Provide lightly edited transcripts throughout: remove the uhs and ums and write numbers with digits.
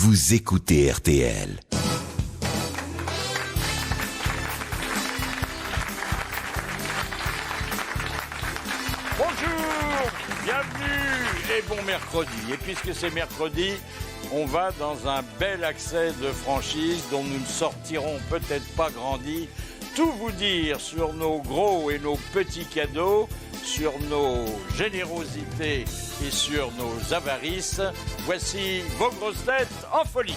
vous écoutez RTL. Bonjour, bienvenue et bon mercredi. Et puisque c'est mercredi, on va dans un bel accès de franchise dont nous ne sortirons peut-être pas grandis. Tout vous dire sur nos gros et nos petits cadeaux, sur nos générosités et sur nos avarices. Voici vos grosses têtes en folie.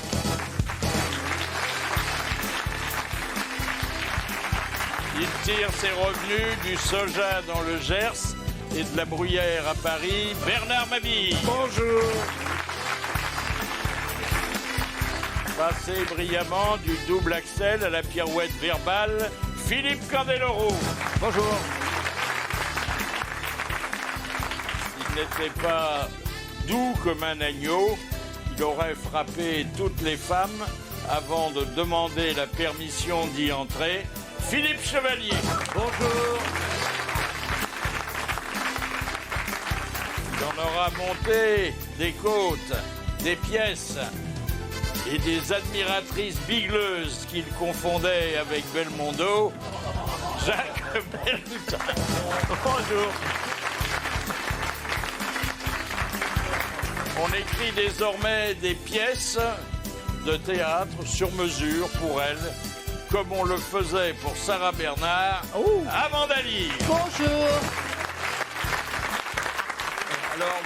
Il tire ses revenus du soja dans le Gers et de la bruyère à Paris. Bernard Mabille. Bonjour. Passé brillamment du double axel à la pirouette verbale, Philippe Candeloro. Bonjour. Il n'était pas doux comme un agneau. Il aurait frappé toutes les femmes avant de demander la permission d'y entrer. Philippe Chevalier. Bonjour. Il en aura monté des côtes, des pièces et des admiratrices bigleuses qu'il confondait avec Belmondo. Jacques Berlutin. Bonjour. On écrit désormais des pièces de théâtre sur mesure pour elle, comme on le faisait pour Sarah Bernard Amanda Lear. Bonjour. Alors,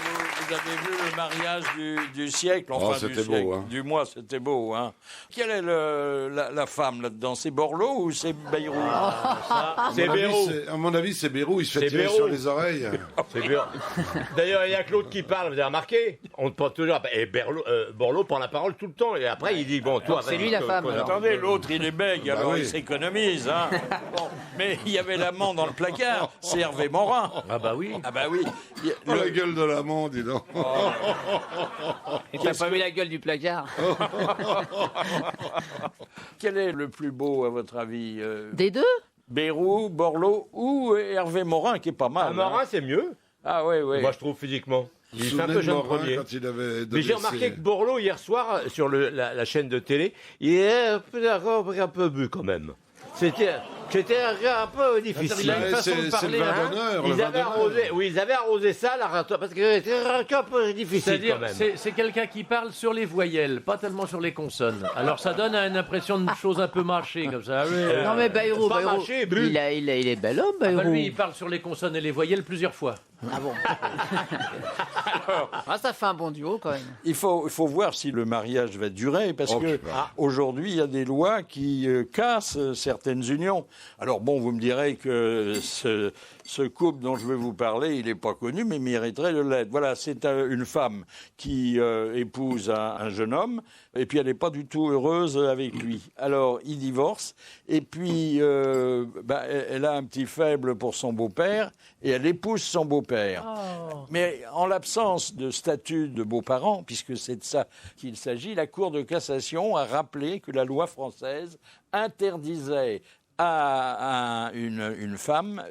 vous avez vu le mariage du siècle, enfin c'était du siècle, beau, hein. du mois, c'était beau. Hein. Quelle est la femme là-dedans? C'est Borloo ou c'est Bayrou? C'est Bérou. À mon avis, c'est Bérou. Il se fait tirer Bérou. sur les oreilles. C'est bien. D'ailleurs, il y a Claude qui parle, vous avez remarqué? On te prend toujours. Et Borloo prend la parole tout le temps. Et après, il dit bon, toi. c'est vas-y, lui la femme, connard. alors. Attendez, l'autre il est bègue, alors oui. il s'économise. Hein. Bon, mais il y avait l'amant dans le placard, c'est Hervé Morin. Ah bah oui. Ah bah oui. Oh, la gueule de l'amant, dis donc. Et t'as pas vu la gueule du placard? Quel est le plus beau à votre avis Des deux? Bérou, Borloo ou Hervé Morin qui est pas mal. Un Morin, hein. c'est mieux. Ah oui, oui. Moi, je trouve physiquement. Il est un Souvenez peu de jeune Morin premier. quand il avait Mais j'ai remarqué que Borloo, hier soir, sur la chaîne de télé, il est un peu bu quand même. C'était un peu difficile. C'est le vin d'honneur. le Ils vin avaient d'honneur. arrosé, oui, ils avaient arrosé ça, parce que c'était un peu difficile C'est-à-dire, quand même. c'est quelqu'un qui parle sur les voyelles, pas tellement sur les consonnes. Alors ça donne une impression de chose un peu mâchée comme ça. Non mais Bayrou, Pas mâché, Bru. il est bel homme, Bah, Bayrou. lui, il parle sur les consonnes et les voyelles plusieurs fois. Ah bon. Ah, ça fait un bon duo quand même. Il faut voir si le mariage va durer, parce que aujourd'hui, il y a des lois qui cassent certaines unions. Alors bon, vous me direz que ce couple dont je vais vous parler, il n'est pas connu, mais mériterait de l'être. Voilà, c'est une femme qui épouse un jeune homme, et puis elle n'est pas du tout heureuse avec lui. Alors, il divorce, et puis elle a un petit faible pour son beau-père, et elle épouse son beau-père. Mais en l'absence de statut de beaux-parents, puisque c'est de ça qu'il s'agit, la Cour de cassation a rappelé que la loi française interdisait à une femme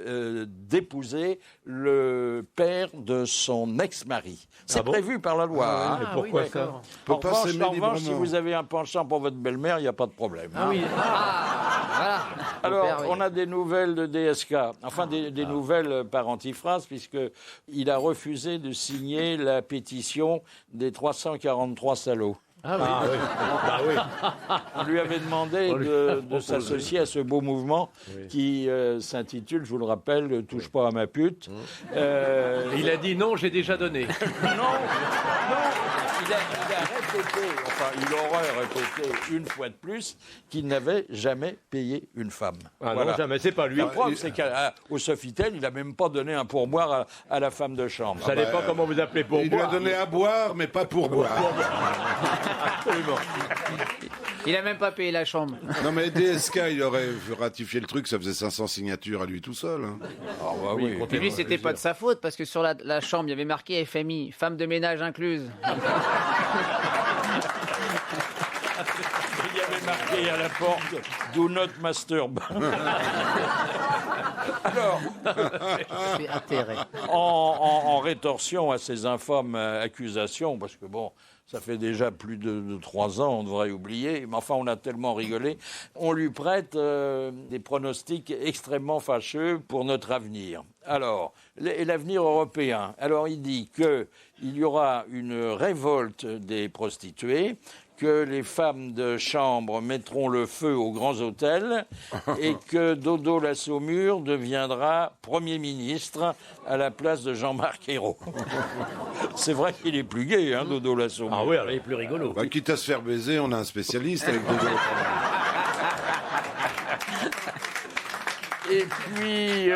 d'épouser le père de son ex-mari. C'est prévu par la loi. hein. Mais pourquoi ça? En Peut pas revanche, s'aimer si librement. vous avez un penchant pour votre belle-mère, il n'y a pas de problème. Ah oui. Voilà. Alors, Beau-père, oui. on a des nouvelles de DSK, enfin des nouvelles par antiphrase, puisqu'il a refusé de signer la pétition des 343 salauds. Ah oui. Ah oui. Bah oui. On lui avait demandé de s'associer à ce beau mouvement qui s'intitule, je vous le rappelle, « Touche pas à ma pute ». Il a dit non, j'ai déjà donné. Non, il a répété, enfin il aurait répété une fois de plus qu'il n'avait jamais payé une femme. Ah Voilà. non, jamais, c'est pas lui. La preuve, c'est qu'au Sofitel, il n'a même pas donné un pourboire à la femme de chambre. Vous savez pas comment vous appelez pour Il lui a boire. donné à boire, mais pas pour boire. Absolument. Il a même pas payé la chambre. Non, mais DSK, il aurait ratifié le truc, ça faisait 500 signatures à lui tout seul. hein. Ah bah oui. Et lui, c'était pas de sa faute parce que sur la chambre, il y avait marqué FMI, femme de ménage incluse. Il y avait marqué à la porte « Do not masturbe ». Alors, C'est atterré. en rétorsion à ces infâmes accusations, parce que bon, Ça fait déjà plus de 3 ans, on devrait oublier. Mais enfin, on a tellement rigolé. On lui prête des pronostics extrêmement fâcheux pour notre avenir. Alors, l'avenir européen. Alors, il dit qu'il y aura une révolte des prostituées, que les femmes de chambre mettront le feu aux grands hôtels et que Dodo la Saumure deviendra Premier ministre à la place de Jean-Marc Ayrault. C'est vrai qu'il est plus gai, hein, Dodo la Saumure. Ah oui, alors il est plus rigolo. Bah, quitte à se faire baiser, on a un spécialiste avec Dodo. Et puis,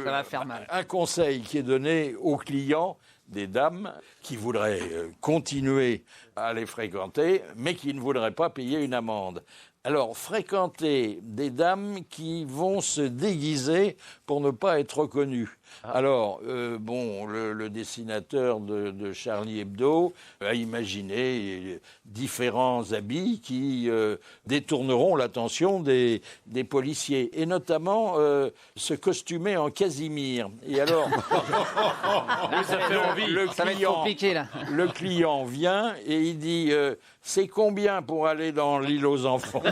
Ça va faire mal. un conseil qui est donné aux clients des dames qui voudraient continuer à les fréquenter, mais qui ne voudraient pas payer une amende. Alors, fréquenter des dames qui vont se déguiser pour ne pas être reconnues. Alors, le dessinateur de Charlie Hebdo a imaginé différents habits qui détourneront l'attention des policiers, et notamment se costumer en Casimir. Et alors, Ça fait envie. Ça va être compliqué, là. le client vient et il dit c'est combien pour aller dans l'île aux enfants?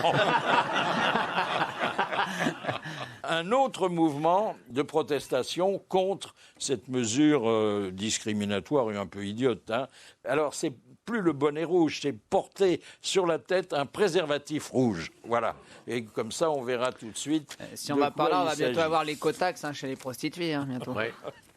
Un autre mouvement de protestation contre cette mesure discriminatoire et un peu idiote. Hein. Alors, c'est plus le bonnet rouge, c'est porter sur la tête un préservatif rouge. Voilà. Et comme ça, on verra tout de suite. Si on de va par quoi là, on il va bientôt s'agit. avoir l'écotaxe chez les prostituées, bientôt. Ouais.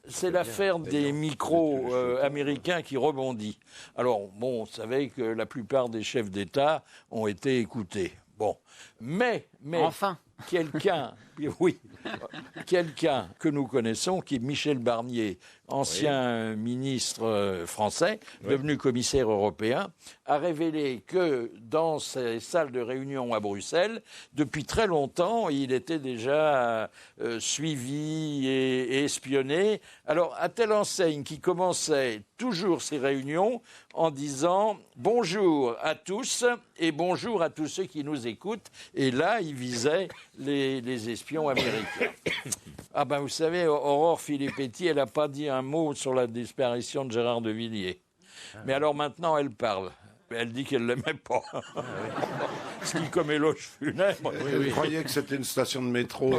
C'est l'affaire des micros américains qui rebondit. Alors, bon, vous savez que la plupart des chefs d'État ont été écoutés. Bon. Mais Enfin. quelqu'un que nous connaissons, qui est Michel Barnier, ancien ministre français, devenu commissaire européen, a révélé que dans ces salles de réunion à Bruxelles, depuis très longtemps, il était déjà suivi et espionné. Alors, à telle enseigne qu'il commençait toujours ses réunions en disant « Bonjour à tous et bonjour à tous ceux qui nous écoutent ». Et là, il visait les espions américains. Ah ben, vous savez, Aurore Filippetti, elle n'a pas dit un mot sur la disparition de Gérard de Villiers. Mais alors maintenant, elle parle. Elle dit qu'elle ne l'aimait pas. Ce qui, comme éloge funèbre. Je croyais que c'était une station de métro.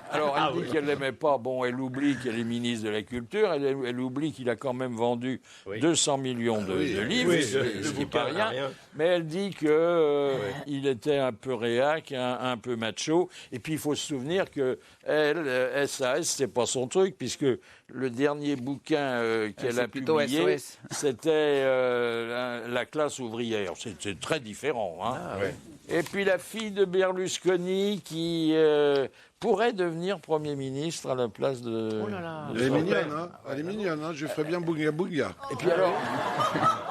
Alors, elle dit qu'elle l'aimait pas. Bon, elle oublie qu'elle est ministre de la Culture. Elle oublie qu'il a quand même vendu 200 millions de livres, ce qui n'est pas rien. Mais elle dit qu'il était un peu réac, un peu macho. Et puis, il faut se souvenir que elle, SAS, c'est pas son truc, puisque le dernier bouquin qu'elle a publié, SOS. c'était La classe ouvrière. C'est très différent. Hein. Et puis la fille de Berlusconi qui pourrait devenir Premier ministre à la place de... Oh là là. Elle est mignonne, hein. Elle est mignonne, hein. Je ferais bien Bouga Bouga. Et puis alors,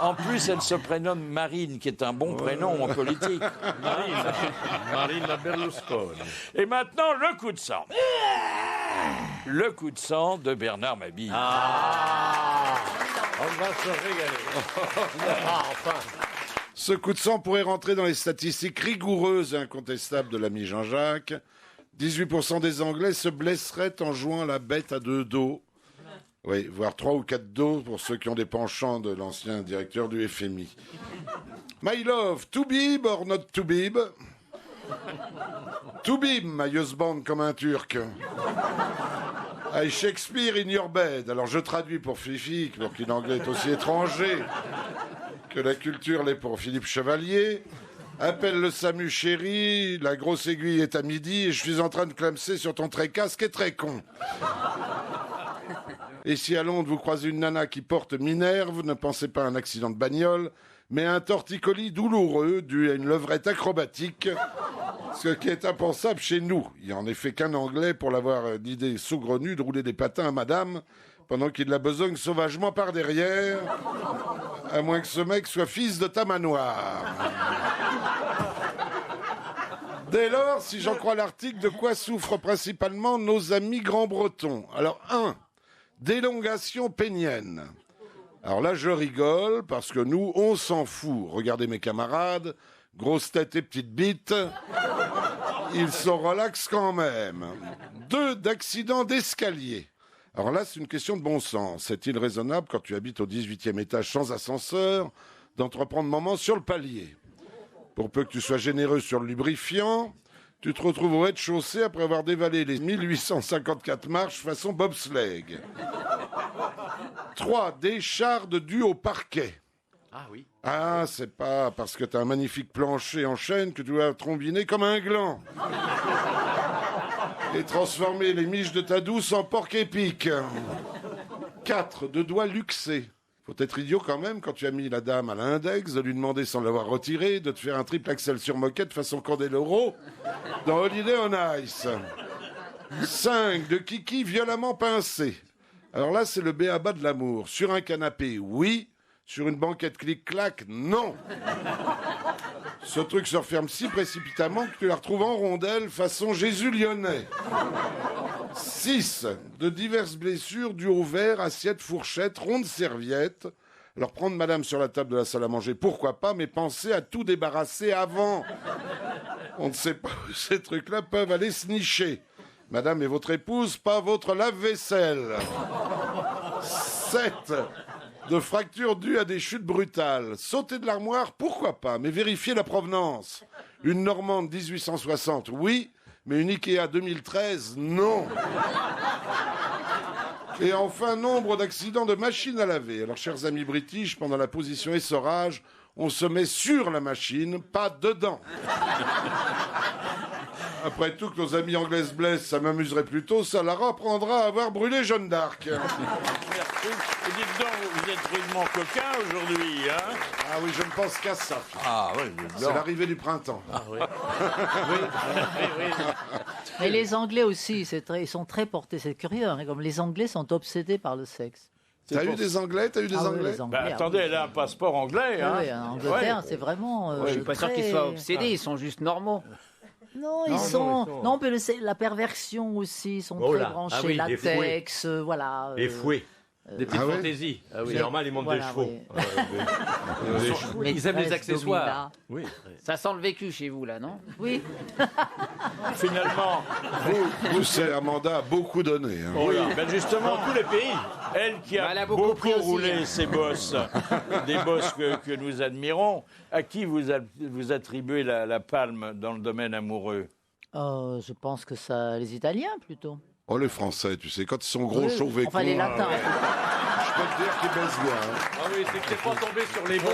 en plus, elle se prénomme Marine, qui est un bon prénom en politique. Marina Berlusconi. Et maintenant, le coup de sang. Le coup de sang de Bernard Mabille. On va se régaler. Enfin. Ce coup de sang pourrait rentrer dans les statistiques rigoureuses et incontestables de l'ami Jean-Jacques. 18% des Anglais se blesseraient en jouant à la bête à 2 dos. Oui, voire 3 ou 4 dos pour ceux qui ont des penchants de l'ancien directeur du FMI. My love, to bib or not to bib? To bib, my husband, comme un turc. I Shakespeare in your bed. Alors je traduis pour Fifi, pour qui l'anglais est aussi étranger que la culture l'est pour Philippe Chevalier. Appelle le SAMU chéri, la grosse aiguille est à midi et je suis en train de clamser sur ton trécas, ce qui est très con. Et si à Londres vous croisez une nana qui porte Minerve, ne pensez pas à un accident de bagnole, mais à un torticolis douloureux dû à une levrette acrobatique, ce qui est impensable chez nous. Il n'y a en effet qu'un Anglais pour l'avoir d'idée saugrenue de rouler des patins à madame pendant qu'il la besogne sauvagement par derrière, à moins que ce mec soit fils de tamanoir. Dès lors, si j'en crois l'article, de quoi souffrent principalement nos amis grands-bretons? Alors, 1. Délongation pénienne. Alors là, je rigole, parce que nous, on s'en fout. Regardez mes camarades, grosse tête et petite bite, ils sont relax quand même. 2. D'accident d'escalier. Alors là, c'est une question de bon sens. Est-il raisonnable, quand tu habites au 18e étage sans ascenseur, d'entreprendre moment sur le palier? Pour peu que tu sois généreux sur le lubrifiant, tu te retrouves au rez-de-chaussée après avoir dévalé les 1854 marches façon bobsleigh. 3. Décharde due au parquet. Ah oui. Ah, c'est pas parce que t'as un magnifique plancher en chêne que tu dois trombiner comme un gland. Et transformer les miches de ta douce en porc épic. 4. De doigts luxés. Faut être idiot quand même, quand tu as mis la dame à l'index, de lui demander sans l'avoir retiré, de te faire un triple axel sur moquette façon Candeloro dans Holiday on Ice. 5. De kiki violemment pincé. Alors là, c'est le b.a.-ba de l'amour. Sur un canapé, oui. Sur une banquette clic-clac, non. Ce truc se referme si précipitamment que tu la retrouves en rondelle façon Jésus lyonnais. 6. De diverses blessures dues au verre, assiette, fourchette, ronde serviette. Alors prendre madame sur la table de la salle à manger, pourquoi pas, mais pensez à tout débarrasser avant. On ne sait pas où ces trucs-là peuvent aller se nicher. Madame est votre épouse, pas votre lave-vaisselle. 7. De fractures dues à des chutes brutales. Sauter de l'armoire, pourquoi pas, mais vérifier la provenance. Une Normande 1860, oui, mais une Ikea 2013, non. Et enfin, nombre d'accidents de machine à laver. Alors, chers amis british, pendant la position essorage, on se met sur la machine, pas dedans. Après tout, que nos amis anglaises blessent, ça m'amuserait plutôt, ça la reprendra à avoir brûlé Jeanne d'Arc. Merci. Et dites donc, vous êtes rudement coquin aujourd'hui, hein? Ah oui, je ne pense qu'à ça. Ah oui, C'est l'arrivée du printemps. Ah oui. Mais les Anglais aussi, ils sont très portés, c'est curieux, hein, comme les Anglais sont obsédés par le sexe. T'as eu des Anglais? Ah oui, les Anglais, Bah, attendez, elle a un passeport anglais, hein? Oui, en Angleterre, c'est vraiment... Je suis pas sûr qu'ils soient obsédés, ils sont juste normaux. Non, ils sont... Non, mais la perversion aussi, ils sont Oh très là. branchés, Ah oui, les latex, voilà. Les fouets. Des petites Ah ouais fantaisies. Ah oui. C'est normal, ils montent Voilà, des chevaux. oui. Ils aiment les Maîtresse, accessoires. domina. Oui. Ça sent le vécu chez vous, là, non? Oui. Finalement, Vous, c'est Amanda a beaucoup donné. Hein. oui, ben justement, Dans tous les pays. elle qui a Elle a beaucoup beaucoup, pris aussi, roulé hein. ses bosses, des bosses que nous admirons, à qui vous attribuez la palme dans le domaine amoureux? Je pense que ça... Les Italiens, plutôt. Oh, les Français, tu sais, quand ils sont gros, Oui. chauves et Enfin, les cons, Latins. je peux te dire qu'ils baissent bien. Hein. Ah oui, c'est que t'es pas tombé sur les bons.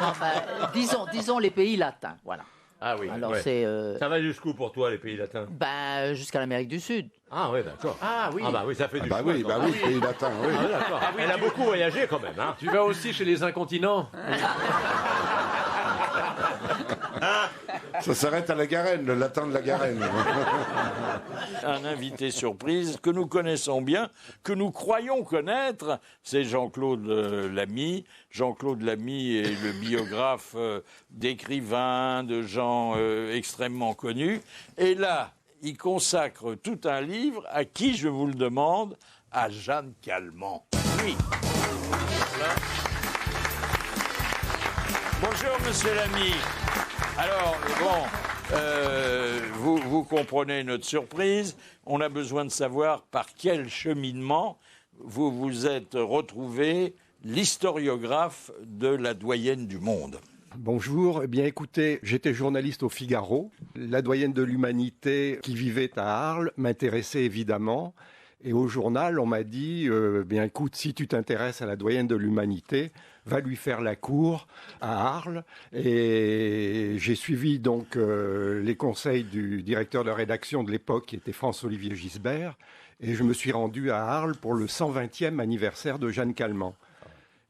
Hein. Non, disons les pays latins, voilà. Ah oui. Alors, ouais. c'est... Ça va jusqu'où pour toi, les pays latins? jusqu'à l'Amérique du Sud. Ah oui, d'accord. Ah oui. Ah bah oui, ça fait du Bah chemin, oui, quand bah même. oui, pays latin, oui. Ah, d'accord. Elle a beaucoup voyagé quand même, hein. Tu vas aussi chez les incontinents. Ça s'arrête à la Garenne, le latin de la Garenne. Un invité surprise que nous connaissons bien, que nous croyons connaître, c'est Jean-Claude Lamy. Jean-Claude Lamy est le biographe d'écrivains, de gens extrêmement connus. Et là, il consacre tout un livre à qui, je vous le demande, à Jeanne Calment. Oui. Voilà. Bonjour, monsieur Lamy. Alors, bon, vous comprenez notre surprise. On a besoin de savoir par quel cheminement vous vous êtes retrouvé l'historiographe de la doyenne du monde. Bonjour, eh bien écoutez, j'étais journaliste au Figaro. La doyenne de l'humanité qui vivait à Arles m'intéressait évidemment. Et au journal, on m'a dit, bien écoute, si tu t'intéresses à la doyenne de l'humanité, va lui faire la cour à Arles. Et j'ai suivi donc les conseils du directeur de rédaction de l'époque, qui était François-Olivier Gisbert. Et je me suis rendu à Arles pour le 120e anniversaire de Jeanne Calment.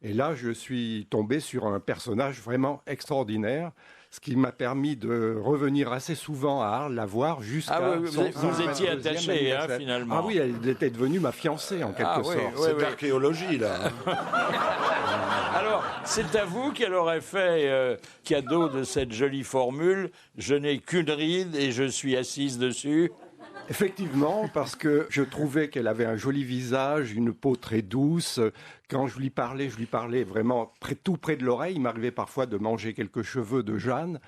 Et là, je suis tombé sur un personnage vraiment extraordinaire, ce qui m'a permis de revenir assez souvent à Arles, la voir jusqu'à... Ah oui, vous étiez 122e attaché, anniversaire. finalement. Ah oui, elle était devenue ma fiancée, en quelque sorte. C'est de l'archéologie, là. Alors, c'est à vous qu'elle aurait fait cadeau de cette jolie formule « Je n'ai qu'une ride et je suis assise dessus ». Effectivement, parce que je trouvais qu'elle avait un joli visage, une peau très douce. Quand je lui parlais vraiment tout près de l'oreille. Il m'arrivait parfois de manger quelques cheveux de Jeanne.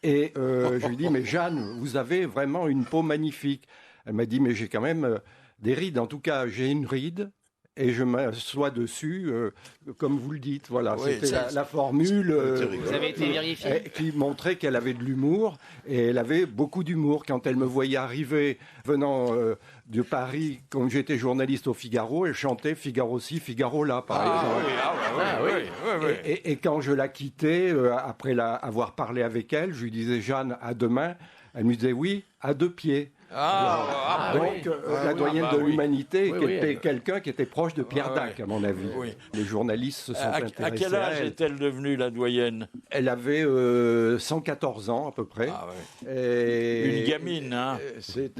Et je lui dis, mais Jeanne, vous avez vraiment une peau magnifique. Elle m'a dit, mais j'ai quand même des rides. En tout cas, j'ai une ride, et je m'assois dessus, comme vous le dites. Voilà, Oui, c'était la formule Vous avez été vérifié? qui montrait qu'elle avait de l'humour, et elle avait beaucoup d'humour. Quand elle me voyait arriver venant de Paris, quand j'étais journaliste au Figaro, elle chantait Figaro-ci, Figaro-là, par exemple. Et quand je la quittais, après avoir parlé avec elle, je lui disais, Jeanne, à demain. Elle me disait, oui, à 2 pieds. Donc, la doyenne de l'humanité, qui était quelqu'un qui était proche de Pierre Dac, à mon avis. Oui. Les journalistes se sont intéressés À quel âge est-elle devenue la doyenne? Elle avait 114 ans, à peu près. Et Une gamine, hein? Il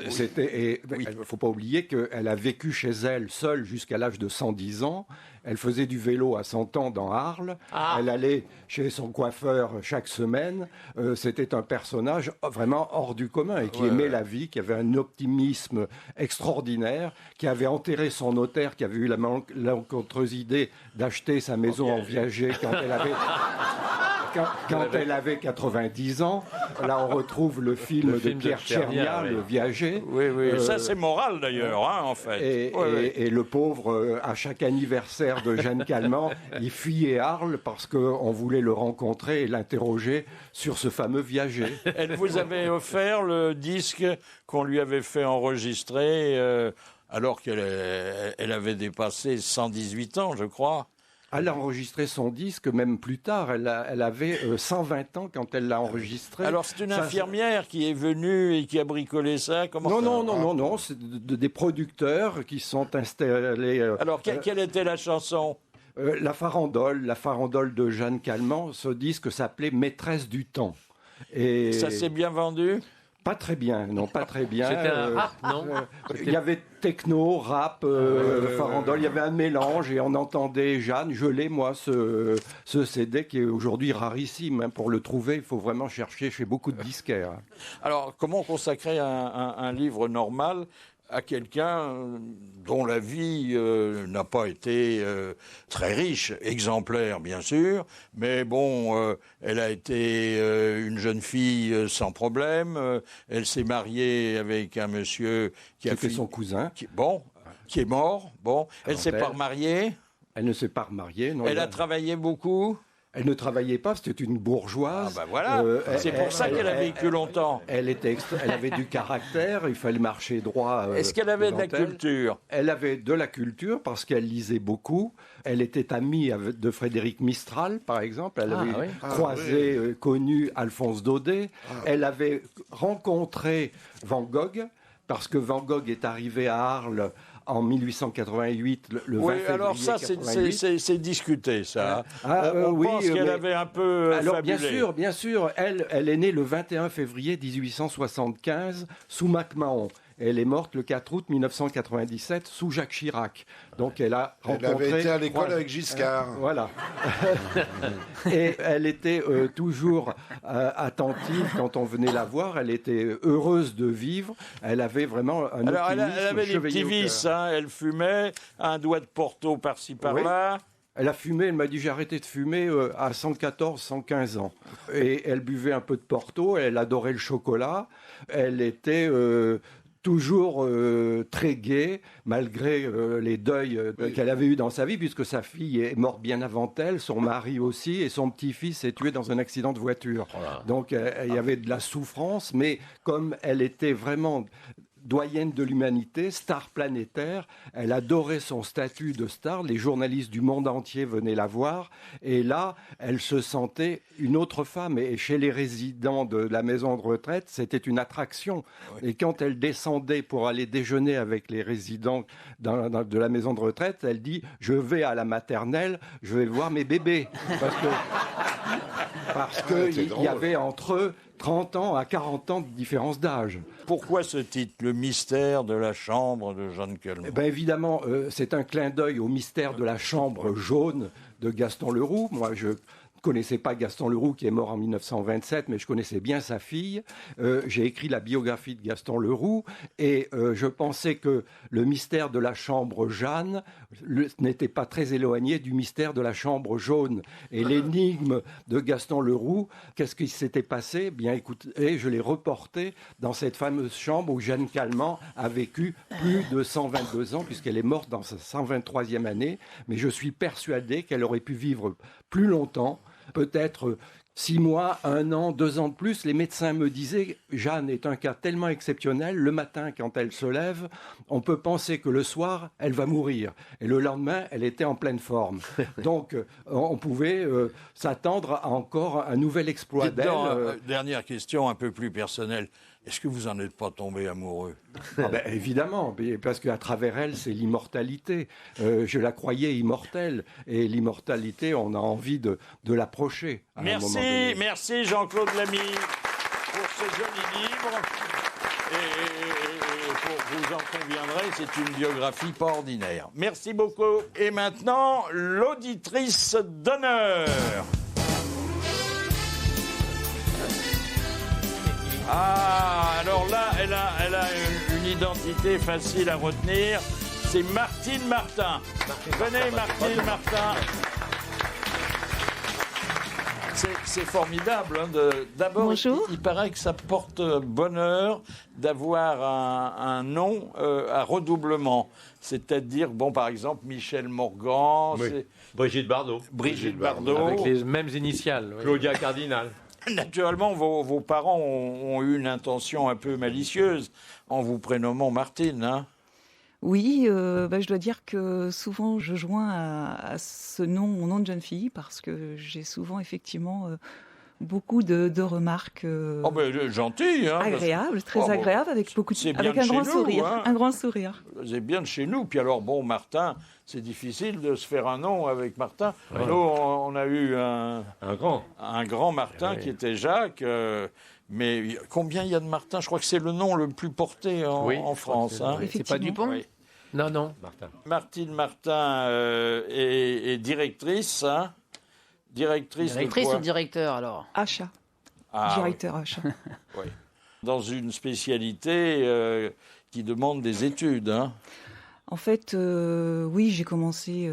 ne faut pas oublier qu'elle a vécu chez elle, seule, jusqu'à l'âge de 110 ans. Elle faisait du vélo à 100 ans dans Arles. Elle allait chez son coiffeur chaque semaine. C'était un personnage vraiment hors du commun et qui aimait la vie, qui avait un optimisme extraordinaire, qui avait enterré son notaire, qui avait eu la malencontreuse idée d'acheter sa maison en viager quand elle avait... Quand elle avait 90 ans, là on retrouve le film de Pierre Tchernia, Le Viager. Oui, ça c'est moral d'ailleurs, hein, en fait. Et le pauvre, à chaque anniversaire de Jeanne Calment, il fuyait Arles parce qu'on voulait le rencontrer et l'interroger sur ce fameux Viager. Elle vous avait offert le disque qu'on lui avait fait enregistrer alors qu'elle avait dépassé 118 ans, je crois. Elle a enregistré son disque même plus tard. Elle avait 120 ans quand elle l'a enregistré. Alors c'est une infirmière qui est venue et qui a bricolé ça? Non. C'est des producteurs qui sont installés. Alors quelle était la chanson? La farandole de Jeanne Calment. Ce disque s'appelait Maîtresse du temps. Et ça s'est bien vendu? Pas très bien, non, pas très bien. C'était un rap, non? Il y avait techno, rap, farandole, il y avait un mélange et on entendait Jeanne. Je l'ai, moi, ce CD qui est aujourd'hui rarissime. Hein. Pour le trouver, il faut vraiment chercher chez beaucoup de disquaires. Alors, comment consacrer un livre normal à quelqu'un dont la vie n'a pas été très riche, exemplaire bien sûr, mais bon, elle a été une jeune fille sans problème, elle s'est mariée avec un monsieur qui a fait son cousin, qui est mort, elle s'est pas remariée. Elle ne s'est pas remariée, non. Elle a travaillé beaucoup. Elle ne travaillait pas, c'était une bourgeoise. Ah ben voilà, c'est pour ça qu'elle a vécu longtemps. Elle avait du caractère, il fallait marcher droit. Est-ce qu'elle avait de la culture? Elle avait de la culture parce qu'elle lisait beaucoup. Elle était amie de Frédéric Mistral, par exemple. Elle avait croisé, connu Alphonse Daudet. Elle avait rencontré Van Gogh, parce que Van Gogh est arrivé à Arles en 1888, le 20 février. Alors ça, c'est discuté, ça. On pense qu'elle avait un peu fabulé. Bien sûr. Elle est née le 21 février 1875 sous MacMahon. Elle est morte le 4 août 1997 sous Jacques Chirac. Donc elle a rencontré... Elle avait été à l'école avec Giscard. Voilà. Et elle était toujours attentive quand on venait la voir. Elle était heureuse de vivre. Elle avait vraiment un optimisme. Alors elle avait des petits vices. Hein. Elle fumait, un doigt de Porto par-ci par-là. Elle a fumé, elle m'a dit j'ai arrêté de fumer à 114, 115 ans. Et elle buvait un peu de Porto, elle adorait le chocolat. Elle était... toujours très gaie, malgré les deuils qu'elle avait eus dans sa vie, puisque sa fille est morte bien avant elle, son mari aussi, et son petit-fils est tué dans un accident de voiture. Voilà. Donc il y avait de la souffrance, mais comme elle était vraiment doyenne de l'humanité, star planétaire, elle adorait son statut de star, les journalistes du monde entier venaient la voir, et là, elle se sentait une autre femme, et chez les résidents de la maison de retraite, c'était une attraction. Oui. Et quand elle descendait pour aller déjeuner avec les résidents de la maison de retraite, elle dit « Je vais à la maternelle, je vais voir mes bébés ». Parce qu'il y avait entre eux 30 ans à 40 ans de différence d'âge. Pourquoi ce titre, Le mystère de la chambre de Jeanne Calment? Évidemment, c'est un clin d'œil au mystère de la chambre jaune de Gaston Leroux. Moi, je Je ne connaissais pas Gaston Leroux qui est mort en 1927, mais je connaissais bien sa fille. J'ai écrit la biographie de Gaston Leroux et je pensais que le mystère de la chambre Jeanne n'était pas très éloigné du mystère de la chambre jaune. Et l'énigme de Gaston Leroux, qu'est-ce qui s'était passé? Bien écoutez, je l'ai reporté dans cette fameuse chambre où Jeanne Calment a vécu plus de 122 ans puisqu'elle est morte dans sa 123e année. Mais je suis persuadé qu'elle aurait pu vivre plus longtemps. Peut-être 6 mois, 1 an, 2 ans de plus. Les médecins me disaient, Jeanne est un cas tellement exceptionnel, le matin quand elle se lève, on peut penser que le soir, elle va mourir. Et le lendemain, elle était en pleine forme. Donc, on pouvait s'attendre à encore un nouvel exploit d'elle. Dernière question un peu plus personnelle. Est-ce que vous n'en êtes pas tombé amoureux? Évidemment, parce qu'à travers elle, c'est l'immortalité. Je la croyais immortelle. Et l'immortalité, on a envie de l'approcher. Merci Jean-Claude Lamy pour ce joli livre. Et vous en conviendrez, c'est une biographie pas ordinaire. Merci beaucoup. Et maintenant, l'auditrice d'honneur. Ah, alors là, elle a une identité facile à retenir. C'est Martine Martin. Venez, Martine Martin. C'est formidable. D'abord, il paraît que ça porte bonheur d'avoir un nom à redoublement. C'est-à-dire, par exemple, Michel Morgan. Oui. Brigitte Bardot. Avec les mêmes initiales. Oui. Claudia Cardinal. Naturellement, vos parents ont eu une intention un peu malicieuse en vous prénommant Martine, hein? Oui, je dois dire que souvent je joins à ce nom, mon nom de jeune fille, parce que j'ai souvent effectivement beaucoup de remarques gentilles, hein, agréables, très agréables, avec un grand sourire, hein. Un grand sourire. C'est bien de chez nous. Puis alors, Martin, c'est difficile de se faire un nom avec Martin. Ouais. Nous, on a eu un grand Martin qui était Jacques. Mais combien il y a de Martin? Je crois que c'est le nom le plus porté en France. Hein. C'est pas Dupont? Oui. Non, Martin. Martine Martin est directrice. Hein. Directrice ou directeur, alors? Achat. Directeur achat. Oui. Dans une spécialité qui demande des études. Hein. En fait, oui, j'ai commencé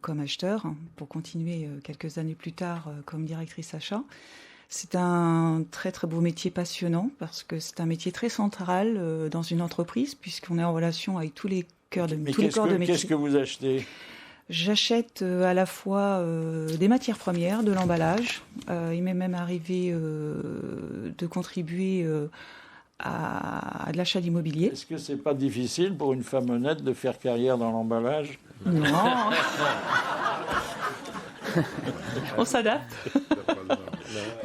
comme acheteur pour continuer quelques années plus tard comme directrice achat. C'est un très très beau métier passionnant parce que c'est un métier très central dans une entreprise puisqu'on est en relation avec tous les corps de métier. Qu'est-ce que vous achetez? J'achète à la fois des matières premières, de l'emballage. Il m'est même arrivé de contribuer à de l'achat d'immobilier. Est-ce que c'est pas difficile pour une femme honnête de faire carrière dans l'emballage? Non. On s'adapte.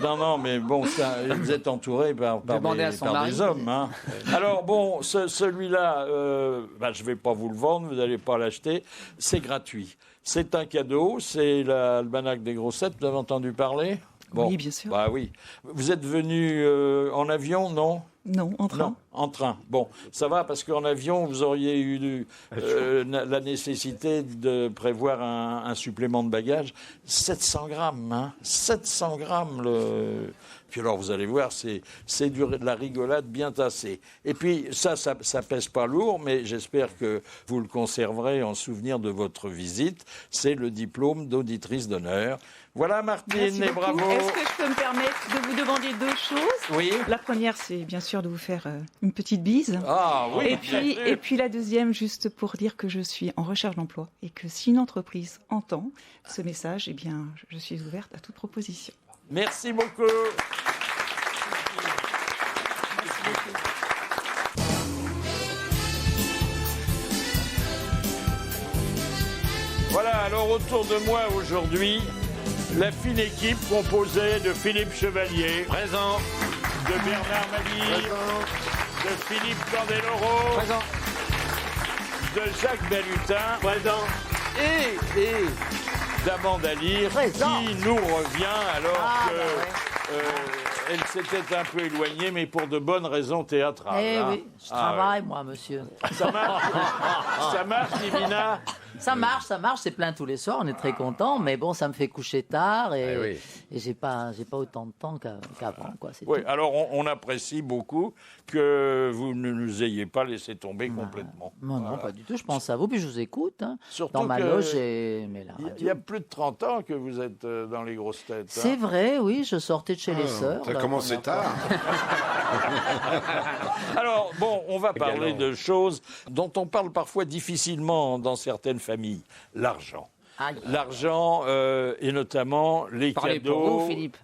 Non, mais vous êtes entouré par des hommes. Hein. Alors celui-là, je ne vais pas vous le vendre, vous n'allez pas l'acheter, c'est gratuit. C'est un cadeau, c'est l'almanach des grossettes, vous avez entendu parler? Oui, bien sûr. Oui. Vous êtes venu en avion, non? Non, en train. Non, en train. Bon, ça va parce qu'en avion, vous auriez eu la nécessité de prévoir un supplément de bagages. 700 grammes, hein. 700 grammes. Puis alors, vous allez voir, c'est de la rigolade bien tassée. Et puis, ça pèse pas lourd, mais j'espère que vous le conserverez en souvenir de votre visite. C'est le diplôme d'auditrice d'honneur. Voilà, Martine, et bravo. Est-ce que je peux me permettre de vous demander 2 choses? Oui. La première, c'est bien sûr de vous faire une petite bise. Ah oui. Et puis la deuxième, juste pour dire que je suis en recherche d'emploi et que si une entreprise entend ce message, eh bien, je suis ouverte à toute proposition. Merci beaucoup. Voilà, alors autour de moi aujourd'hui, la fine équipe composée de Philippe Chevalier, présent, de Bernard Mabille, présent, de Philippe Candeloro, présent, de Jacques Balutin, présent, et d'Amanda Lear, qui nous revient alors elle s'était un peu éloignée, mais pour de bonnes raisons théâtrales. Oui, je travaille, moi, monsieur. Ça marche, Divina? Ça marche, c'est plein tous les soirs, on est très contents, mais bon, ça me fait coucher tard et j'ai pas autant de temps qu'avant, quoi. C'est Oui, tout. alors on apprécie beaucoup que vous ne nous ayez pas laissé tomber complètement. Non, pas du tout, je pense à vous, puis je vous écoute, hein, Surtout dans ma que loge et mais la Il radio. y a plus de 30 ans que vous êtes dans les grosses têtes. hein. C'est vrai, oui, je sortais de chez les sœurs. T'as la commencé première tard. Alors, bon, on va parler de choses dont on parle parfois difficilement dans certaines familles. L'argent. Aïe. L'argent et notamment les Parlez cadeaux. pour vous, Philippe.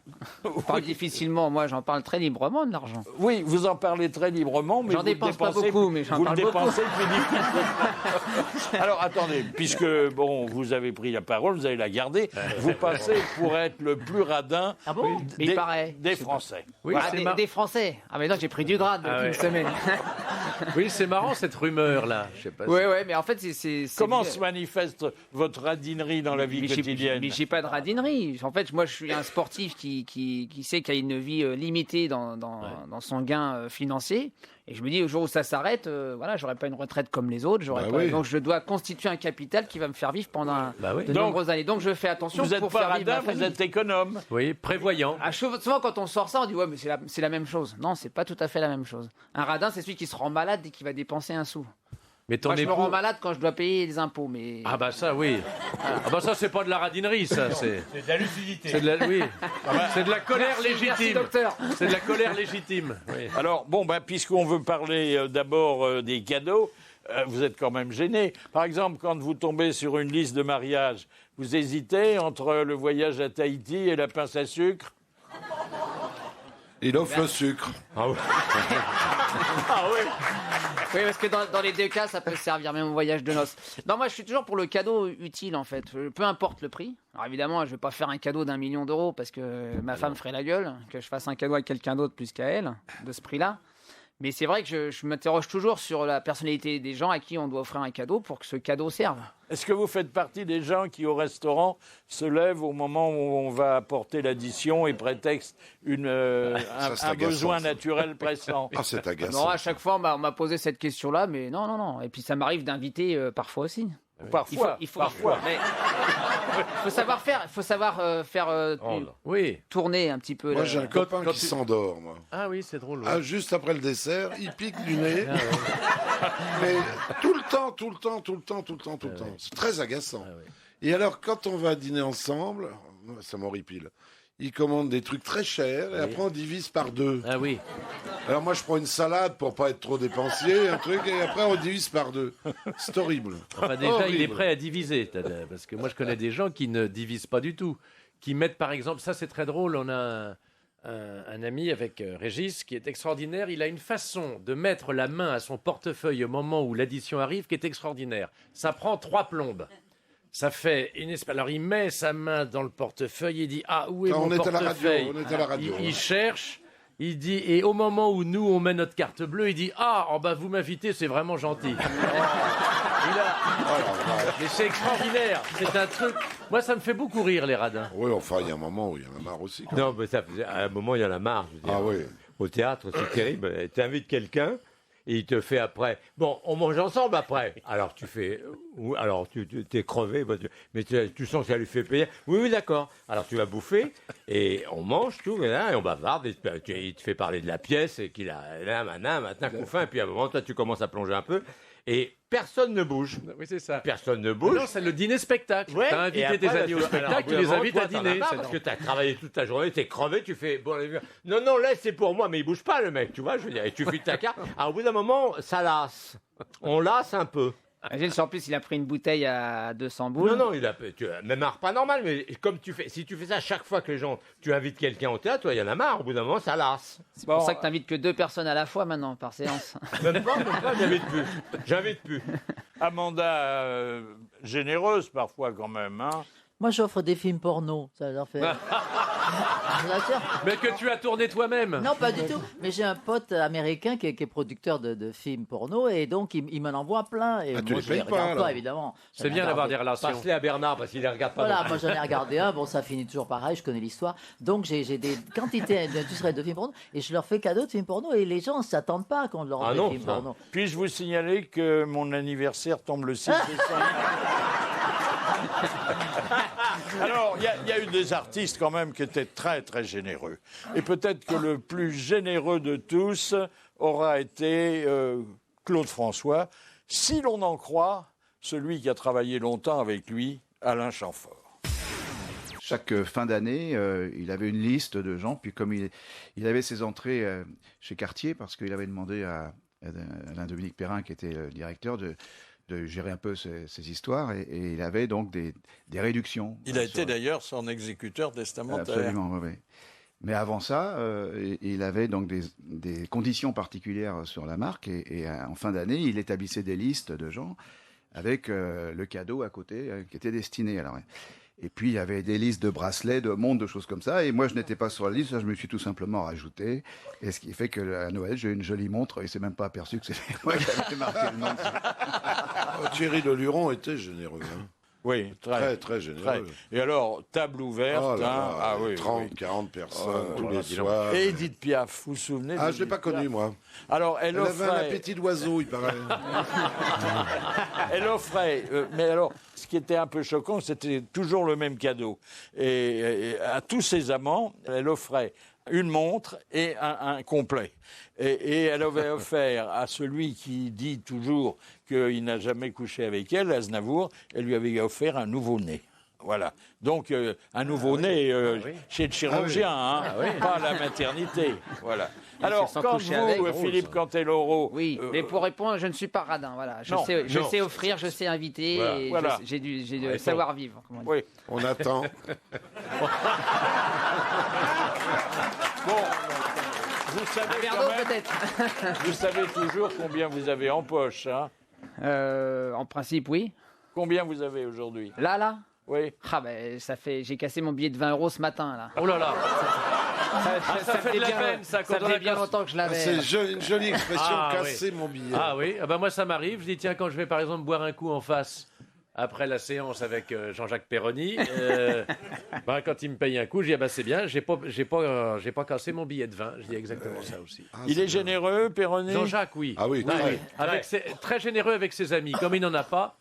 Vous parlez difficilement. Moi, j'en parle très librement de l'argent. Oui, vous en parlez très librement, mais J'en vous le dépense pas dépensez- beaucoup, mais j'en vous le parle beaucoup. dépensez Philippe. Alors attendez, puisque bon, vous avez pris la parole, vous allez la garder. Vous passez pour être le plus radin Ah bon Mais il paraît. des Français. Oui, Ah, c'est des Français. Ah, mais non, j'ai pris du grade depuis une semaine. oui, c'est marrant cette rumeur-là. Je sais pas. Oui, mais en fait, c'est. Comment se manifeste votre radinerie dans la vie quotidienne? Mais j'ai pas de radinerie. En fait, moi, je suis un sportif qui sait qu'il a une vie limitée dans son gain financier. Et je me dis, au jour où ça s'arrête, voilà, j'aurai pas une retraite comme les autres. Donc, je dois constituer un capital qui va me faire vivre pendant de nombreuses années. Donc, je fais attention Vous êtes pour pas faire vivre ma radin, vous famille. êtes économe. Oui, prévoyant. Ah, souvent, quand on sort ça, on dit ouais, mais c'est la même chose. Non, c'est pas tout à fait la même chose. Un radin, c'est celui qui se rend malade dès qu'il va dépenser un sou. Mais ton Moi, je me époux- rends malade quand je dois payer les impôts, mais. Ah bah ça, oui. Ah bah ça, c'est pas de la radinerie, ça. C'est C'est de la lucidité. c'est de la, oui. C'est de la colère Merci, légitime. docteur. C'est de la colère légitime. Oui. Alors, bon, puisqu'on veut parler d'abord des cadeaux, vous êtes quand même gêné. Par exemple, quand vous tombez sur une liste de mariage, vous hésitez entre le voyage à Tahiti et la pince à sucre? Il offre le sucre. Oui, parce que dans les deux cas, ça peut servir même au voyage de noces. Non, moi, je suis toujours pour le cadeau utile, en fait. Peu importe le prix. Alors, évidemment, je vais pas faire un cadeau d'1 million d'euros parce que ma femme ferait la gueule, que je fasse un cadeau à quelqu'un d'autre plus qu'à elle, de ce prix-là. Mais c'est vrai que je m'interroge toujours sur la personnalité des gens à qui on doit offrir un cadeau pour que ce cadeau serve. Est-ce que vous faites partie des gens qui, au restaurant, se lèvent au moment où on va apporter l'addition et prétextent c'est un agaçant, besoin ça. naturel pressant? Ah, c'est agaçant. Non, à chaque fois, on m'a posé cette question-là, mais non. Et puis, ça m'arrive d'inviter parfois aussi. Parfois. Parfois. Mais faut savoir faire. Il faut savoir faire Oui. tourner un petit peu. Moi, j'ai un copain quand qui tu- s'endort, moi. Ah oui, c'est drôle. Ah, juste après le dessert, il pique du nez. Mais tout le temps. C'est très agaçant. Et alors, quand on va dîner ensemble, ça m'horripile. Il commande des trucs très chers et après on divise par 2. Ah oui. Alors moi je prends une salade pour pas être trop dépensier, un truc, et après on divise par 2. C'est horrible. Enfin, déjà, il est Horrible. prêt à diviser. Parce que moi, je connais des gens qui ne divisent pas du tout. Qui mettent, par exemple, ça c'est très drôle, on a un ami avec Régis qui est extraordinaire. Il a une façon de mettre la main à son portefeuille au moment où l'addition arrive qui est extraordinaire. Ça prend 3 plombes. Ça fait une espèce. Alors il met sa main dans le portefeuille et dit ah où est Non, mon on est à la radio, portefeuille. on est à la radio. Il cherche. Il dit et au moment où nous on met notre carte bleue, il dit ah oh, bah vous m'invitez, c'est vraiment gentil. Mais c'est extraordinaire. C'est un truc. Moi ça me fait beaucoup rire les radins. Oui, enfin il y a un moment où il y en a marre aussi. quand même. Non, mais ça faisait, à un moment, il y en a marre. Je veux dire. Ah oui. Au théâtre, c'est terrible. Tu invites quelqu'un et il te fait après. Bon, on mange ensemble après. Alors tu fais. Alors tu t'es crevé, mais tu sens que ça lui fait payer. Oui, d'accord. Alors tu vas bouffer et on mange tout, et on bavarde. Il te fait parler de la pièce et qu'il a là, maintenant qu'on fait. Et puis à un moment, toi, tu commences à plonger un peu et personne ne bouge. Oui c'est ça. Personne ne bouge. Non, c'est le dîner spectacle. Ouais, T'as et invité après, tes amis au alors, spectacle, tu au bout les d'un invites moment, à toi, t'en dîner. as marre c'est parce tout. que tu as travaillé toute ta journée, tu es crevé, tu fais bon, allez, viens. Non, là c'est pour moi, mais il bouge pas le mec, tu vois, je veux dire, et tu files ta carte. Alors au bout d'un moment, ça lasse. On lasse un peu. Imagine si en plus il a pris une bouteille à 200 boules. Non, même un repas normal, mais comme tu fais, si tu fais ça chaque fois que les gens, tu invites quelqu'un au théâtre, toi, il y en a marre, au bout d'un moment, ça lasse. C'est pour ça que t'invites que 2 personnes à la fois maintenant par séance. Même pas, j'invite plus. Amanda, généreuse parfois quand même, hein. Moi, j'offre des films porno. Ça leur fait. Je vous assure. Mais que tu as tourné toi-même. Non, pas du tout. Mais j'ai un pote américain qui est producteur de films porno et donc il m'en envoie plein. Et Ah, tu moi, les je les payes pas, regarde alors. pas, évidemment. C'est J'en ai bien d'avoir regardé. des relations. Passe-les à Bernard parce qu'il les regarde pas. Voilà, non. moi j'en ai regardé un, bon ça finit toujours pareil, je connais l'histoire. Donc j'ai des quantités industrielles de films porno et je leur fais cadeau de films porno et les gens ne s'attendent pas qu'on leur offre Ah des non, films ça. porno. Puis-je vous signaler que mon anniversaire tombe le 6 décembre? Alors, il y a eu des artistes quand même qui étaient très, très généreux. Et peut-être que le plus généreux de tous aura été Claude François, si l'on en croit celui qui a travaillé longtemps avec lui, Alain Chamfort. Chaque fin d'année, il avait une liste de gens. Puis comme il avait ses entrées chez Cartier, parce qu'il avait demandé à Alain-Dominique Perrin, qui était le directeur, de gérer un peu ces histoires. Et il avait donc des réductions. Il a été d'ailleurs son exécuteur testamentaire. Absolument, oui. Mais avant ça, il avait donc des conditions particulières sur la marque. Et en fin d'année, il établissait des listes de gens avec le cadeau à côté qui était destiné. Alors, et puis, il y avait des listes de bracelets, de montres, de choses comme ça. Et moi, je n'étais pas sur la liste, ça, je me suis tout simplement rajouté. Et ce qui fait qu'à Noël, j'ai une jolie montre. Et il ne s'est même pas aperçu que c'était moi qui avais marqué le nom. Thierry Leluron était généreux. Hein. Oui, très généreux. Et alors, table ouverte. Oh là là, oui, 30, 40 personnes tous les soirs. Et Edith Piaf, vous vous souvenez je ne l'ai pas connue, moi. Alors, elle avait un appétit d'oiseau, il paraît. Elle offrait, mais alors, ce qui était un peu choquant, c'était toujours le même cadeau. Et à tous ses amants, elle offrait une montre et un complet. Et elle avait offert à celui qui dit toujours qu'il n'a jamais couché avec elle, Aznavour, elle lui avait offert un nouveau-né. Voilà. Donc, un nouveau-né chez le chirurgien, pas à la maternité. Voilà. Alors, quand vous, Philippe Canteloro... Oui, mais pour répondre, je ne suis pas radin. Voilà. Je sais offrir, je sais inviter, et j'ai du savoir-vivre. Oui. On attend. Bon, vous savez quand même, vous savez toujours combien vous avez en poche, hein? En principe, oui. Combien vous avez aujourd'hui? Là Oui. Ah ben, ça fait... J'ai cassé mon billet de 20 € ce matin, là. Oh là là. Ça fait de la peine, ça. Ça faisait bien longtemps que je l'avais. C'est une jolie expression, casser mon billet. Ah oui, moi ça m'arrive. Je dis, tiens, quand je vais par exemple boire un coup en face, après la séance avec Jean-Jacques Perroni, quand il me paye un coup, je dis, c'est bien, j'ai pas cassé mon billet de vin. Je dis exactement ça aussi. Il est généreux, Perroni? Jean-Jacques, oui. Ah oui, très généreux avec ses amis. Comme il n'en a pas.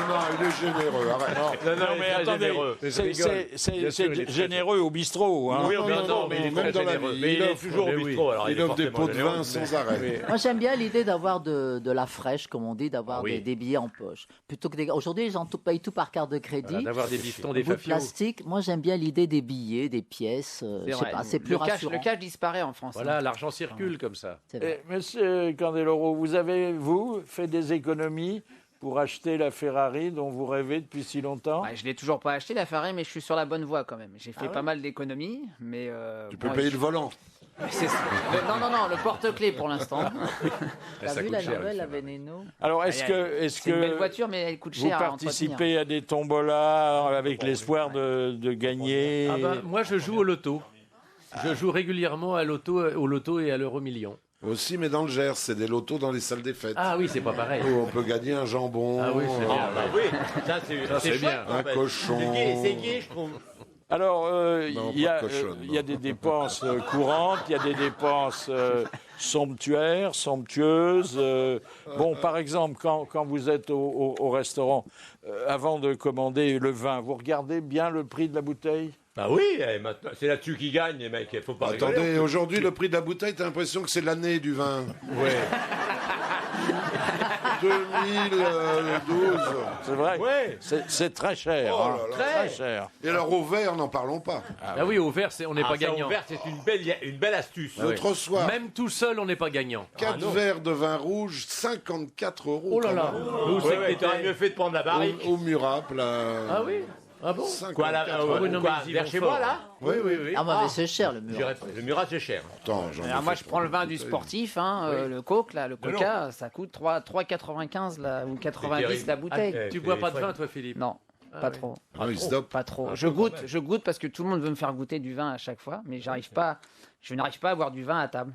Non, il est généreux. Arrête. Non, mais attendez, c'est généreux au bistrot. Hein. Oui, mais il est même dans la généreux. vie. Mais il est toujours au bistrot. Alors il offre des pots de vin sans arrêt. Moi, j'aime bien l'idée d'avoir de la fraîche, comme on dit, d'avoir des billets en poche. Plutôt que aujourd'hui, les gens payent tout par carte de crédit. Voilà, d'avoir des bifetons, des bouts de fafios. plastique. Moi, j'aime bien l'idée des billets, des pièces. Je sais pas, c'est plus rassurant. Le cash disparaît en France. Voilà, l'argent circule comme ça. Monsieur Candeloro, vous avez, fait des économies pour acheter la Ferrari dont vous rêvez depuis si longtemps? Je ne l'ai toujours pas acheté, la Ferrari, mais je suis sur la bonne voie quand même. J'ai fait pas mal d'économies, mais... tu peux payer le volant. Non, le porte-clés pour l'instant. T'as vu la nouvelle, la Veneno? Alors, est-ce C'est une belle voiture, mais elle coûte cher vous à participez à des tombolas avec l'espoir de gagner? Moi, je joue au loto. Je joue régulièrement au loto et à l'euro-million. Aussi, mais dans le Gers, c'est des lotos dans les salles des fêtes. Ah oui, c'est pas pareil. Où on peut gagner un jambon. Ah oui, c'est bien. Oui, c'est bien. Un cochon. C'est gay, je trouve. Alors, il y a des dépenses courantes, il y a des dépenses somptuaires, somptueuses. Par exemple, quand vous êtes au restaurant, avant de commander le vin, vous regardez bien le prix de la bouteille? Bah oui, maintenant, c'est là-dessus qu'ils gagnent, les mecs. Il faut pas rigoler. Attendez, aujourd'hui, le prix de la bouteille, t'as l'impression que c'est l'année du vin. Ouais. 2012. C'est vrai? Ouais. C'est très cher. Oh là là. Très cher. Et alors, au verre, n'en parlons pas. Ah oui, au vert, on n'est pas gagnant. Au vert, c'est une belle astuce. L'autre soir, Même tout seul, on n'est pas gagnant. 4 verres de vin rouge, 54 €. Oh là là. Nous, c'est que t'aurais mieux fait de prendre la barrique. Au Murat, là. Ah oui? Ah bon? 54 Quoi, non, quoi, mais ils y vers vont chez fort. moi, là? Oui. Mais c'est cher, le mur. Le Murat, c'est cher. Attends, j'en ai Alors moi, fait je prends le vin pour du une sportif, le Coke, là, le Coca, ça coûte 3,95 là, ou 90 la bouteille. Tu bois pas de vin, toi, Philippe? Non, pas trop. Ah, il se dope. Pas trop. Je goûte parce que tout le monde veut me faire goûter du vin à chaque fois, mais je n'arrive pas à boire du vin à table.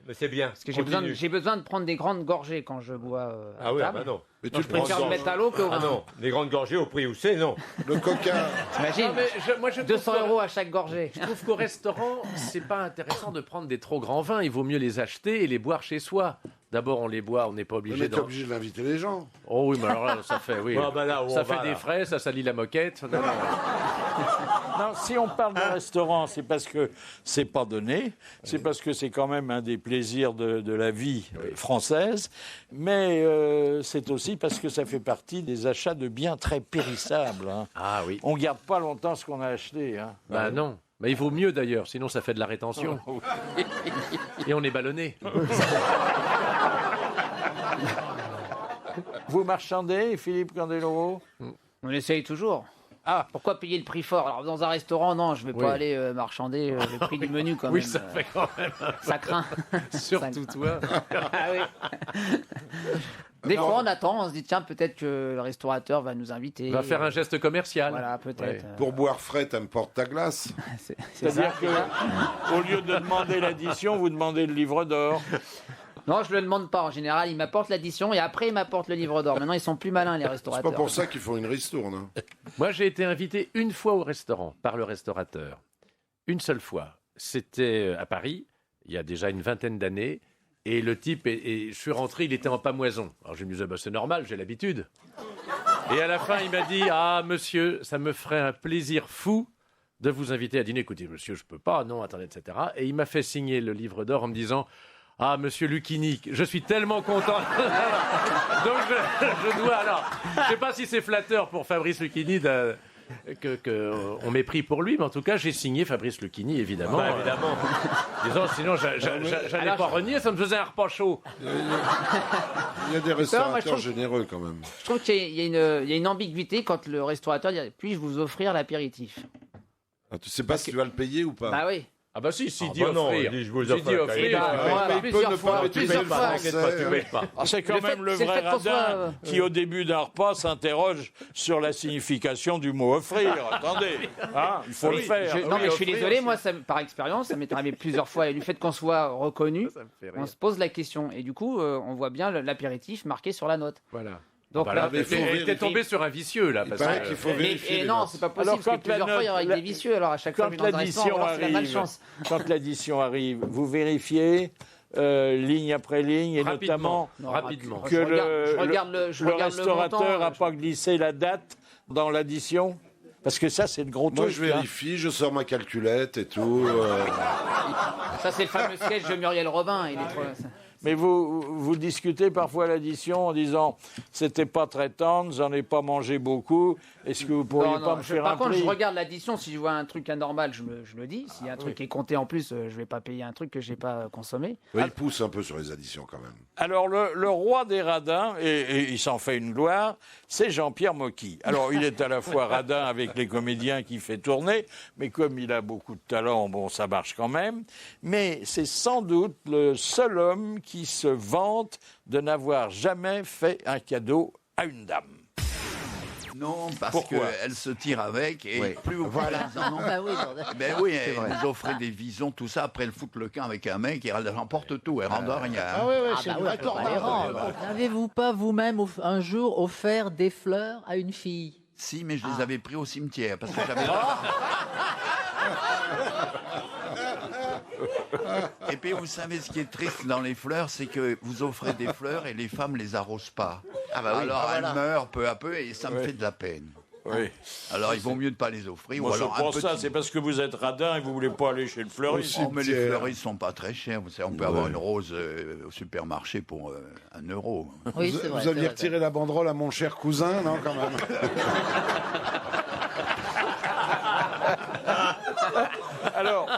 Mais c'est bien. Parce que j'ai besoin de prendre des grandes gorgées quand je bois à Ah oui, table. bah non. Mais Donc je préfère le mettre à l'eau qu'au vin. Ah non, les grandes gorgées au prix où c'est, non. Le Coca. T'imagines, Moi, je 200 € à chaque gorgée. Je trouve qu'au restaurant, c'est pas intéressant de prendre des trop grands vins. Il vaut mieux les acheter et les boire chez soi. D'abord, on les boit, on n'est pas Mais obligé t'es obligé d'inviter les gens. Oh oui, mais alors là, ça fait, oui. Ah, bah là, où ça on fait va, des là. frais, ça salit la moquette. Non, non. Non, si on parle de restaurant, c'est parce que c'est pas donné, c'est parce que c'est quand même un des plaisirs de la vie française, mais c'est aussi parce que ça fait partie des achats de biens très périssables. Hein. Ah oui. On garde pas longtemps ce qu'on a acheté. Hein. Bah non. Mais il vaut mieux d'ailleurs, sinon ça fait de la rétention. Et on est ballonné. Vous marchandez, Philippe Candeloro? On essaye toujours. Ah, Pourquoi payer le prix fort? Alors, dans un restaurant, non, je vais Oui. pas aller marchander le prix du menu quand Oui, même. ça fait quand même. Ça craint. Surtout toi. Ah oui. Des fois, on attend, on se dit, tiens, peut-être que le restaurateur va nous inviter. Va faire un geste commercial. Voilà, peut-être. Ouais. Pour boire frais, t'importes ta glace. C'est ça. c'est-à-dire que au lieu de demander l'addition, vous demandez le livre d'or. Non, je le demande pas. En général, il m'apporte l'addition et après, il m'apporte le livre d'or. Maintenant, ils sont plus malins, les C'est restaurateurs. pas pour ça qu'ils font une ristourne. Hein. Moi, j'ai été invité une fois au restaurant par le restaurateur. Une seule fois. C'était à Paris, il y a déjà une vingtaine d'années. Et le type, je suis rentré, il était en pamoison. Alors je me disais, bah, c'est normal, j'ai l'habitude. Et à la fin, il m'a dit, ah monsieur, ça me ferait un plaisir fou de vous inviter à dîner. Écoutez, monsieur, je peux pas, non, attendez, etc. Et il m'a fait signer le livre d'or en me disant, ah, monsieur Lucchini, je suis tellement content. Donc je dois, alors, je sais pas si c'est flatteur pour Fabrice Lucchini on m'ait pris pour lui, mais en tout cas, j'ai signé Fabrice Lucchini, évidemment. Bah, évidemment. Disons, sinon, j'allais pas renier, ça me faisait un repas chaud. Il y a des restaurateurs généreux quand même. Je trouve qu'il y a une ambiguïté quand le restaurateur dit, puis-je vous offrir l'apéritif? Ah, tu sais pas si tu vas le payer ou pas. Bah oui. Ah bah si, Ah dit bah non, offrir. il dit, je vous J'ai offre dit la offrir. qualité. Voilà, il peut plusieurs ne fois, pas, mais tu plusieurs payes fois. pas. T'inquiète pas, tu payes pas. Ah, c'est quand Le même fait- le c'est le vrai fait qu'on soit, radin qui, au début d'un repas, s'interroge sur la signification du mot offrir. Attendez, hein, il faut le faire. Non, mais je suis offrir, désolé, c'est- moi, par expérience, ça m'est arrivé plusieurs fois. Et du fait qu'on soit reconnu, Ça me fait rire. on se pose la question. Et du coup, on voit bien l'apéritif marqué sur la note. Voilà. Donc Voilà, là, mais faut t'es vérifier. tombé sur un vicieux, là. Il Parce paraît que- qu'il faut vérifier. Et les non, notes. c'est pas possible. Alors, Parce que quand la plusieurs fois, il y aura note- des vicieux. Alors, à chaque fois, Quand je vais dans un restaurant, l'addition alors c'est la arrive, malchance. quand l'addition arrive, vous vérifiez ligne après ligne et Rapidement. notamment Rapidement. que Je regarde le restaurateur montant, n'a pas glissé la date dans l'addition. Parce que ça, c'est le gros Moi, truc. je vérifie, je sors ma calculette et tout. Ça, c'est le fameux sketch de Muriel Robin. Il est trop... Mais vous discutez parfois l'addition en disant c'était pas très tendre, j'en ai pas mangé beaucoup. Est-ce que vous pourriez pas me faire par un contre, prix je regarde l'addition. Si je vois un truc anormal, je le dis. S'il y a un truc qui est compté en plus, je vais pas payer un truc que j'ai pas consommé. Oui, il pousse un peu sur les additions quand même. Alors, le roi des radins, et il s'en fait une gloire, c'est Jean-Pierre Mocky. Alors, il est à la fois radin avec les comédiens qu'il fait tourner, mais comme il a beaucoup de talent, bon, ça marche quand même. Mais c'est sans doute le seul homme qui se vante de n'avoir jamais fait un cadeau à une dame. Non, parce Pourquoi qu'elle se tire avec et plus vous Voilà. prenez un an. Bah oui, bordel. Ben oui, elle nous offrait des visions, tout ça. Après, elle fout le camp avec un mec et elle remporte tout. Elle rend rien. Ah bah oui, on peut pas les rendre. N'avez-vous pas vous-même un jour offert des fleurs à une fille? Si, mais je les avais pris au cimetière parce que j'avais. Et puis vous savez ce qui est triste dans les fleurs, c'est que vous offrez des fleurs et les femmes les arrosent pas. Alors elles meurent peu à peu et ça me fait de la peine. Oui. Alors il vaut mieux de pas les offrir. Moi, ou je alors pense un ça, petit... c'est parce que vous êtes radin et vous voulez pas aller chez le fleuriste. Oh, mais les fleuristes sont pas très chers. Vous savez, on peut avoir une rose au supermarché pour 1 euro. Oui, c'est vrai. Vous aviez retiré la banderole à mon cher cousin, non, quand même. Alors,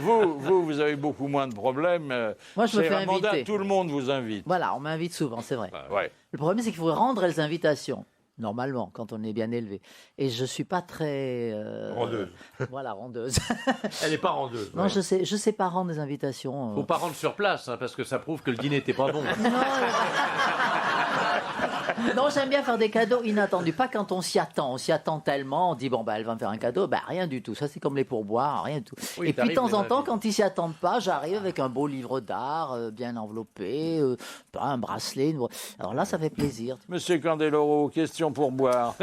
vous avez beaucoup moins de problèmes. Moi, je me Chez fais Ramanda, inviter. tout le monde vous invite. Voilà, on m'invite souvent, c'est vrai. Ouais. Le problème, c'est qu'il faut rendre les invitations. Normalement, quand on est bien élevé. Et je suis pas très... Rondeuse. Voilà, rondeuse. Elle n'est pas rendeuse. Non, je sais pas rendre des invitations. Faut pas rendre sur place, hein, parce que ça prouve que le dîner n'était pas bon. Non, j'aime bien faire des cadeaux inattendus, pas quand on s'y attend. On s'y attend tellement, on dit bon bah elle va me faire un cadeau, bah rien du tout. Ça c'est comme les pourboires, rien du tout. Oui, Et puis de t'arrives temps en les temps, invités. quand ils s'y attendent pas, j'arrive avec un beau livre d'art, bien enveloppé, un bracelet. Alors là, ça fait plaisir. Monsieur Candeloro, question pour boire.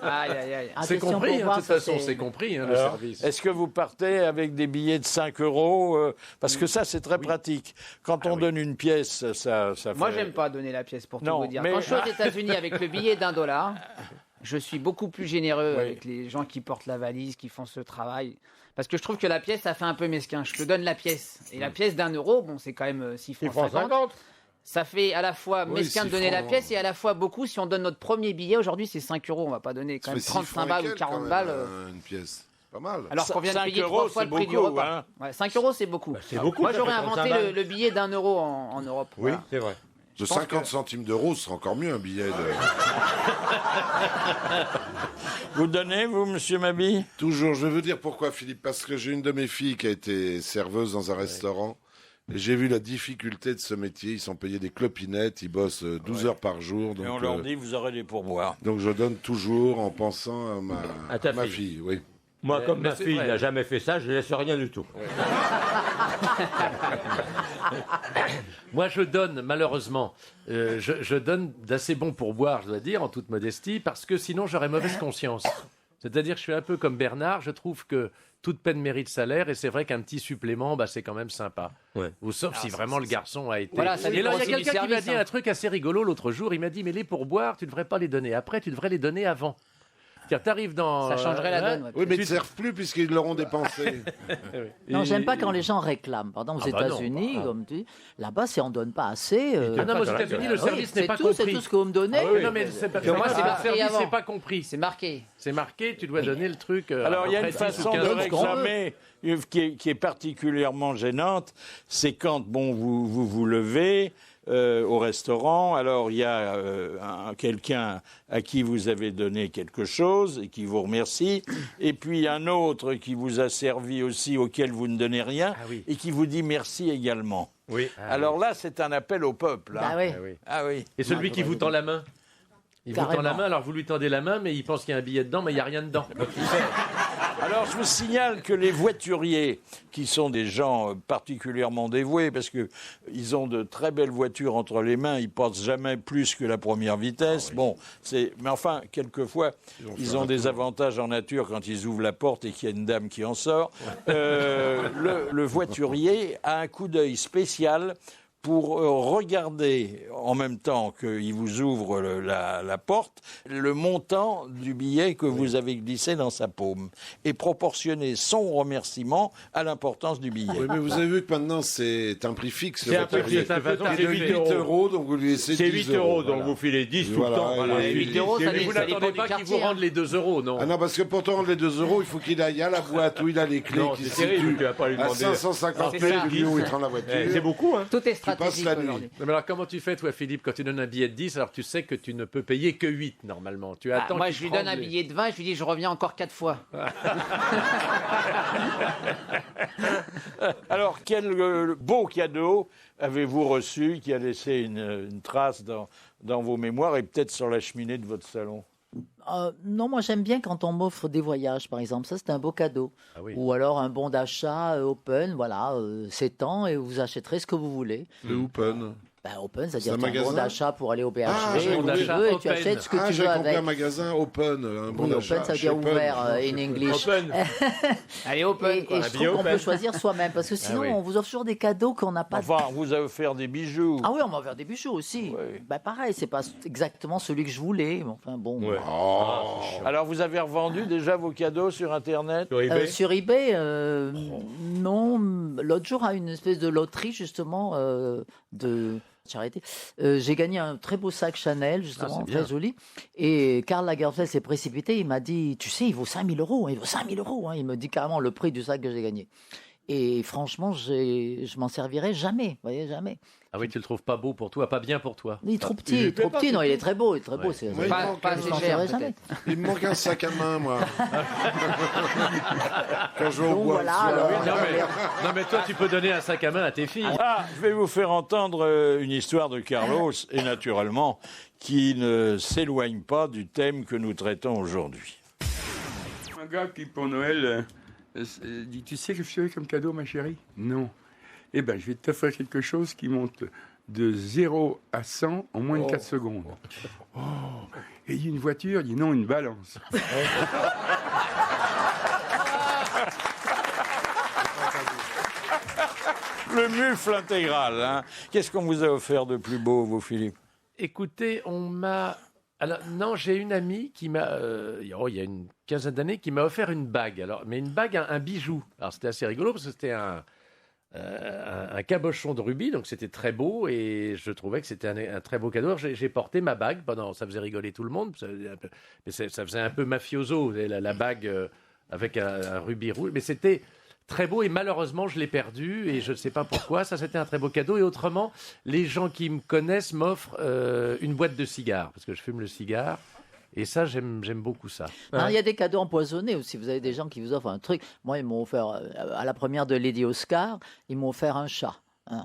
Aïe, aïe, aïe. Ah, C'est question compris, pour voir, de toute ça, façon, c'est- c'est compris, le Alors, service. est-ce que vous partez avec des billets de 5 euros parce que ça, c'est très pratique. Quand on donne une pièce, ça fait... Moi, j'aime pas donner la pièce pour tout Non, vous dire. mais- Quand je suis aux États-Unis avec le billet $1, je suis beaucoup plus généreux Oui. avec les gens qui portent la valise, qui font ce travail. Parce que je trouve que la pièce, ça fait un peu mesquin. Je te donne la pièce. Et la pièce d'1 €, bon, c'est quand même 6 francs 50. Ça fait à la fois Oui, mesquin de 6 donner la francs. pièce et à la fois beaucoup. Si on donne notre premier billet, aujourd'hui, c'est 5 €. On va pas donner quand Ça même fait 6 35 francs et balles ou quelques, 40 quand même, balles. une pièce. Pas mal. Alors qu'on vient de 5 payer €, 3 fois c'est le prix du beaucoup, repas. hein. Ouais, 5 €, c'est beaucoup. c'est beaucoup, Moi, ça j'aurais fait inventé 35 balles. le billet d'1 € en Europe. Oui, Voilà. c'est vrai. De pense 50 que- centimes d'euros, ce sera encore mieux un billet de... Vous donnez, vous, monsieur Mabi? Toujours, je vais vous dire pourquoi, Philippe, parce que j'ai une de mes filles qui a été serveuse dans un restaurant, et j'ai vu la difficulté de ce métier. Ils sont payés des clopinettes, ils bossent 12 heures par jour, Et on donc, leur dit, vous aurez des pourboires. donc je donne toujours en pensant À ta ma fille. fille, oui. Moi, comme mais ma c'est fille vrai. n'a jamais fait ça, je ne laisse rien du tout. Moi, je donne, malheureusement, je donne d'assez bons pourboires, je dois dire, en toute modestie, parce que sinon, j'aurais mauvaise conscience. C'est-à-dire, je suis un peu comme Bernard, je trouve que toute peine mérite salaire, et c'est vrai qu'un petit supplément, bah, c'est quand même sympa. Ouais. Ou sauf si vraiment le garçon a été... Voilà, ça et alors, il y a dépend aussi du quelqu'un qui m'a service, dit hein. un truc assez rigolo l'autre jour, il m'a dit, mais les pourboires, tu ne devrais pas les donner après, tu devrais les donner avant. C'est-à-dire, t'arrives dans... Ça changerait la donne. ouais. Oui, mais ils Tu- ne servent plus puisqu'ils l'auront dépensé. Non, Et- j'aime pas quand les gens réclament. Pardon, aux Ah bah non, États-Unis, bah, comme tu dis, là-bas, si on donne pas assez. Ah non, mais aux Voilà, États-Unis, oui, le service n'est pas c'est compris. tout ce que vous me donnez. Ah oui, non, mais c'est pas, Pour moi, le c'est marqué service avant. n'est pas compris. C'est marqué. C'est marqué, tu dois donner le truc. Alors, il y a après une 10 ou façon 15 de jours. réclamer qui est particulièrement gênante, c'est quand bon, vous levez au restaurant, alors il y a quelqu'un à qui vous avez donné quelque chose et qui vous remercie, et puis un autre qui vous a servi aussi, auquel vous ne donnez rien, Ah oui. et qui vous dit merci également. Oui. Alors là, c'est un appel au peuple. hein. Bah oui. Ah oui. Ah oui. Et celui qui vous tend la main il vous tend Carrément. la main, alors vous lui tendez la main, mais il pense qu'il y a un billet dedans, mais il n'y a rien dedans. Alors, je vous signale que les voituriers, qui sont des gens particulièrement dévoués, parce que ils ont de très belles voitures entre les mains, ils passent jamais plus que la première vitesse. Bon, mais enfin, quelquefois, ils ont des avantages en nature quand ils ouvrent la porte et qu'il y a une dame qui en sort. Le voiturier a un coup d'œil spécial pour regarder en même temps qu'il vous ouvre la porte le montant du billet que vous avez glissé dans sa paume et proportionner son remerciement à l'importance du billet. Oui, mais vous avez vu que maintenant, c'est un prix fixe. C'est un prix voiturier. fixe, c'est un peu Qui est de 8 8 euros, donc vous lui laissez 10 C'est 8 euros, donc voilà. vous filez 10 tout Voilà, le temps. Voilà. et 8 €, ça Et vous dépend n'attendez du pas qu'il quartier, vous rende les 2 euros, non Ah non, parce que pour te rendre les 2 euros, il faut qu'il aille à la boîte où il a les clés Non, qui c'est se terrible, situent tu vas pas lui à demander. 550 C'est mètres ça. du lieu où il te rend la voiture. C'est beaucoup, hein. Tout est passes stratégique la nuit. aujourd'hui. Non, mais alors comment tu fais, toi, Philippe, quand tu donnes un billet de 10, alors tu sais que tu ne peux payer que 8, normalement. Tu attends Moi, qu'il je lui prenne donne un les- billet de 20 et je lui dis je reviens encore 4 fois. Alors, quel beau cadeau avez-vous reçu qui a laissé une trace dans vos mémoires et peut-être sur la cheminée de votre salon? Non, moi j'aime bien quand on m'offre des voyages, par exemple. Ça, c'est un beau cadeau. Ah oui. Ou alors un bon d'achat open, voilà, 7 ans et vous achèterez ce que vous voulez. Le Open. Ben, open, c'est-à-dire C'est un que tu as un bon magasin d'achat pour aller au BHV, Ah, j'ai où tu compris. veux, et tu Open. achètes ce que Ah, tu j'ai veux compris avec. un magasin Open, un bon Oui, d'achat. open, ça veut chez dire Open. ouvert Non, in chez English. Open. Allez, open. Et quoi. je trouve qu'on peut choisir soi-même, parce que sinon, oui. on vous offre toujours des cadeaux qu'on n'a pas. Enfin, on vous a offert des bijoux. Ah oui, on m'a offert des bijoux aussi. Oui. Ben, pareil, c'est pas exactement celui que je voulais, mais enfin bon. Ouais. Alors, vous avez revendu déjà vos cadeaux sur Internet? Sur eBay. Sur eBay, non. L'autre jour, à une espèce de loterie, justement, de charité, j'ai gagné un très beau sac Chanel, justement, c'est bien. très joli. Et Karl Lagerfeld s'est précipité. Il m'a dit, tu sais, il vaut 5 000 €. Il vaut 5 000 €. Hein. Il me dit carrément le prix du sac que j'ai gagné. Et franchement, je m'en servirai jamais. Vous voyez, jamais. Ah oui, tu le trouves pas beau pour toi, pas bien pour toi. Il est trop petit, Non, il est très beau, Ouais. C'est Moi, Pas assez cher, jamais. Il me manque un sac à main, moi. Quand je vais au Donc bois. voilà, le soir. alors, Non mais toi, tu peux donner un sac à main à tes filles. Ah, je vais vous faire entendre une histoire de Carlos, et naturellement, qui ne s'éloigne pas du thème que nous traitons aujourd'hui. Un gars qui, pour Noël, dit, tu sais que je fais comme cadeau, ma chérie? Non. Eh ben, je vais t'offrir quelque chose qui monte de 0 à 100 en moins de 4 secondes. Oh. Et il dit une voiture? Il dit non, une balance. Le mufle intégral, hein. Qu'est-ce qu'on vous a offert de plus beau, vous, Philippe? Écoutez, on m'a... Alors, non, j'ai une amie qui m'a, il y a une quinzaine d'années, qui m'a offert une bague. Alors, mais une bague, un bijou. Alors, c'était assez rigolo parce que c'était un cabochon de rubis, donc c'était très beau et je trouvais que c'était un très beau cadeau. Alors, j'ai porté ma bague pendant, ça faisait rigoler tout le monde, mais ça faisait un peu mafioso, vous savez, la bague avec un rubis rouge, mais c'était très beau et malheureusement je l'ai perdu et je ne sais pas pourquoi. Ça, c'était un très beau cadeau. Et autrement, les gens qui me connaissent m'offrent une boîte de cigares parce que je fume le cigare. Et ça, j'aime beaucoup ça. Non, il y a des cadeaux empoisonnés aussi. Vous avez des gens qui vous offrent un truc. Moi, ils m'ont offert, à la première de Lady Oscar, ils m'ont offert un chat. Hein.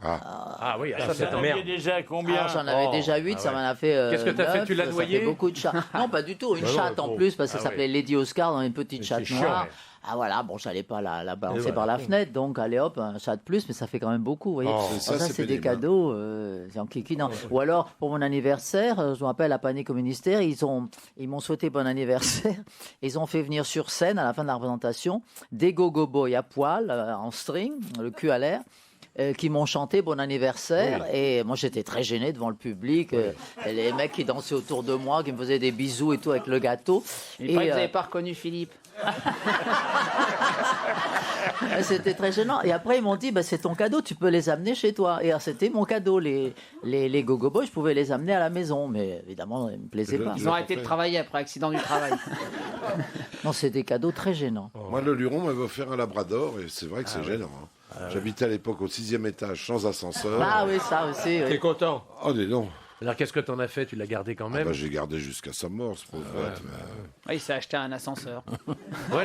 Ah oui, ça c'est merde. Déjà combien? J'en avais déjà 8, ça m'en a fait. Qu'est-ce que tu as fait? Tu l'as ça noyé? fait beaucoup de chats. Non, pas du tout. Une chatte en plus, parce que ça s'appelait Lady Oscar dans une petite chatte chiant, noire. ouais. Ah voilà, bon, j'allais pas la balancer par la fenêtre, donc allez hop, un chat de plus, mais ça fait quand même beaucoup, vous voyez. ça, Ça, c'est c'est des pénible, cadeaux, en kikinant. Ou alors, pour mon anniversaire, je me rappelle à Panique au ministère, ils m'ont souhaité bon anniversaire. Ils ont fait venir sur scène, à la fin de la représentation, des go-go boys à poil, en string, le cul à l'air. Qui m'ont chanté bon anniversaire et moi j'étais très gêné devant le public, et les mecs qui dansaient autour de moi, qui me faisaient des bisous et tout avec le gâteau. Et vous n'avez pas reconnu Philippe? C'était très gênant. Et après ils m'ont dit c'est ton cadeau, tu peux les amener chez toi. Et alors, c'était mon cadeau, les go-go boys, je pouvais les amener à la maison, mais évidemment ils me plaisaient pas. Ils ont arrêté de travailler après accident du travail. Non, c'est des cadeaux très gênants. Moi, le Luron m'avait offert un labrador et c'est vrai que c'est gênant. Hein. J'habitais à l'époque au 6e étage sans ascenseur. Ah oui, ça aussi. T'es content? Oh, dis donc. Alors qu'est-ce que t'en as fait? Tu l'as gardé quand même? J'ai gardé jusqu'à sa mort, ce pauvre bête. Il s'est acheté un ascenseur. Ouais,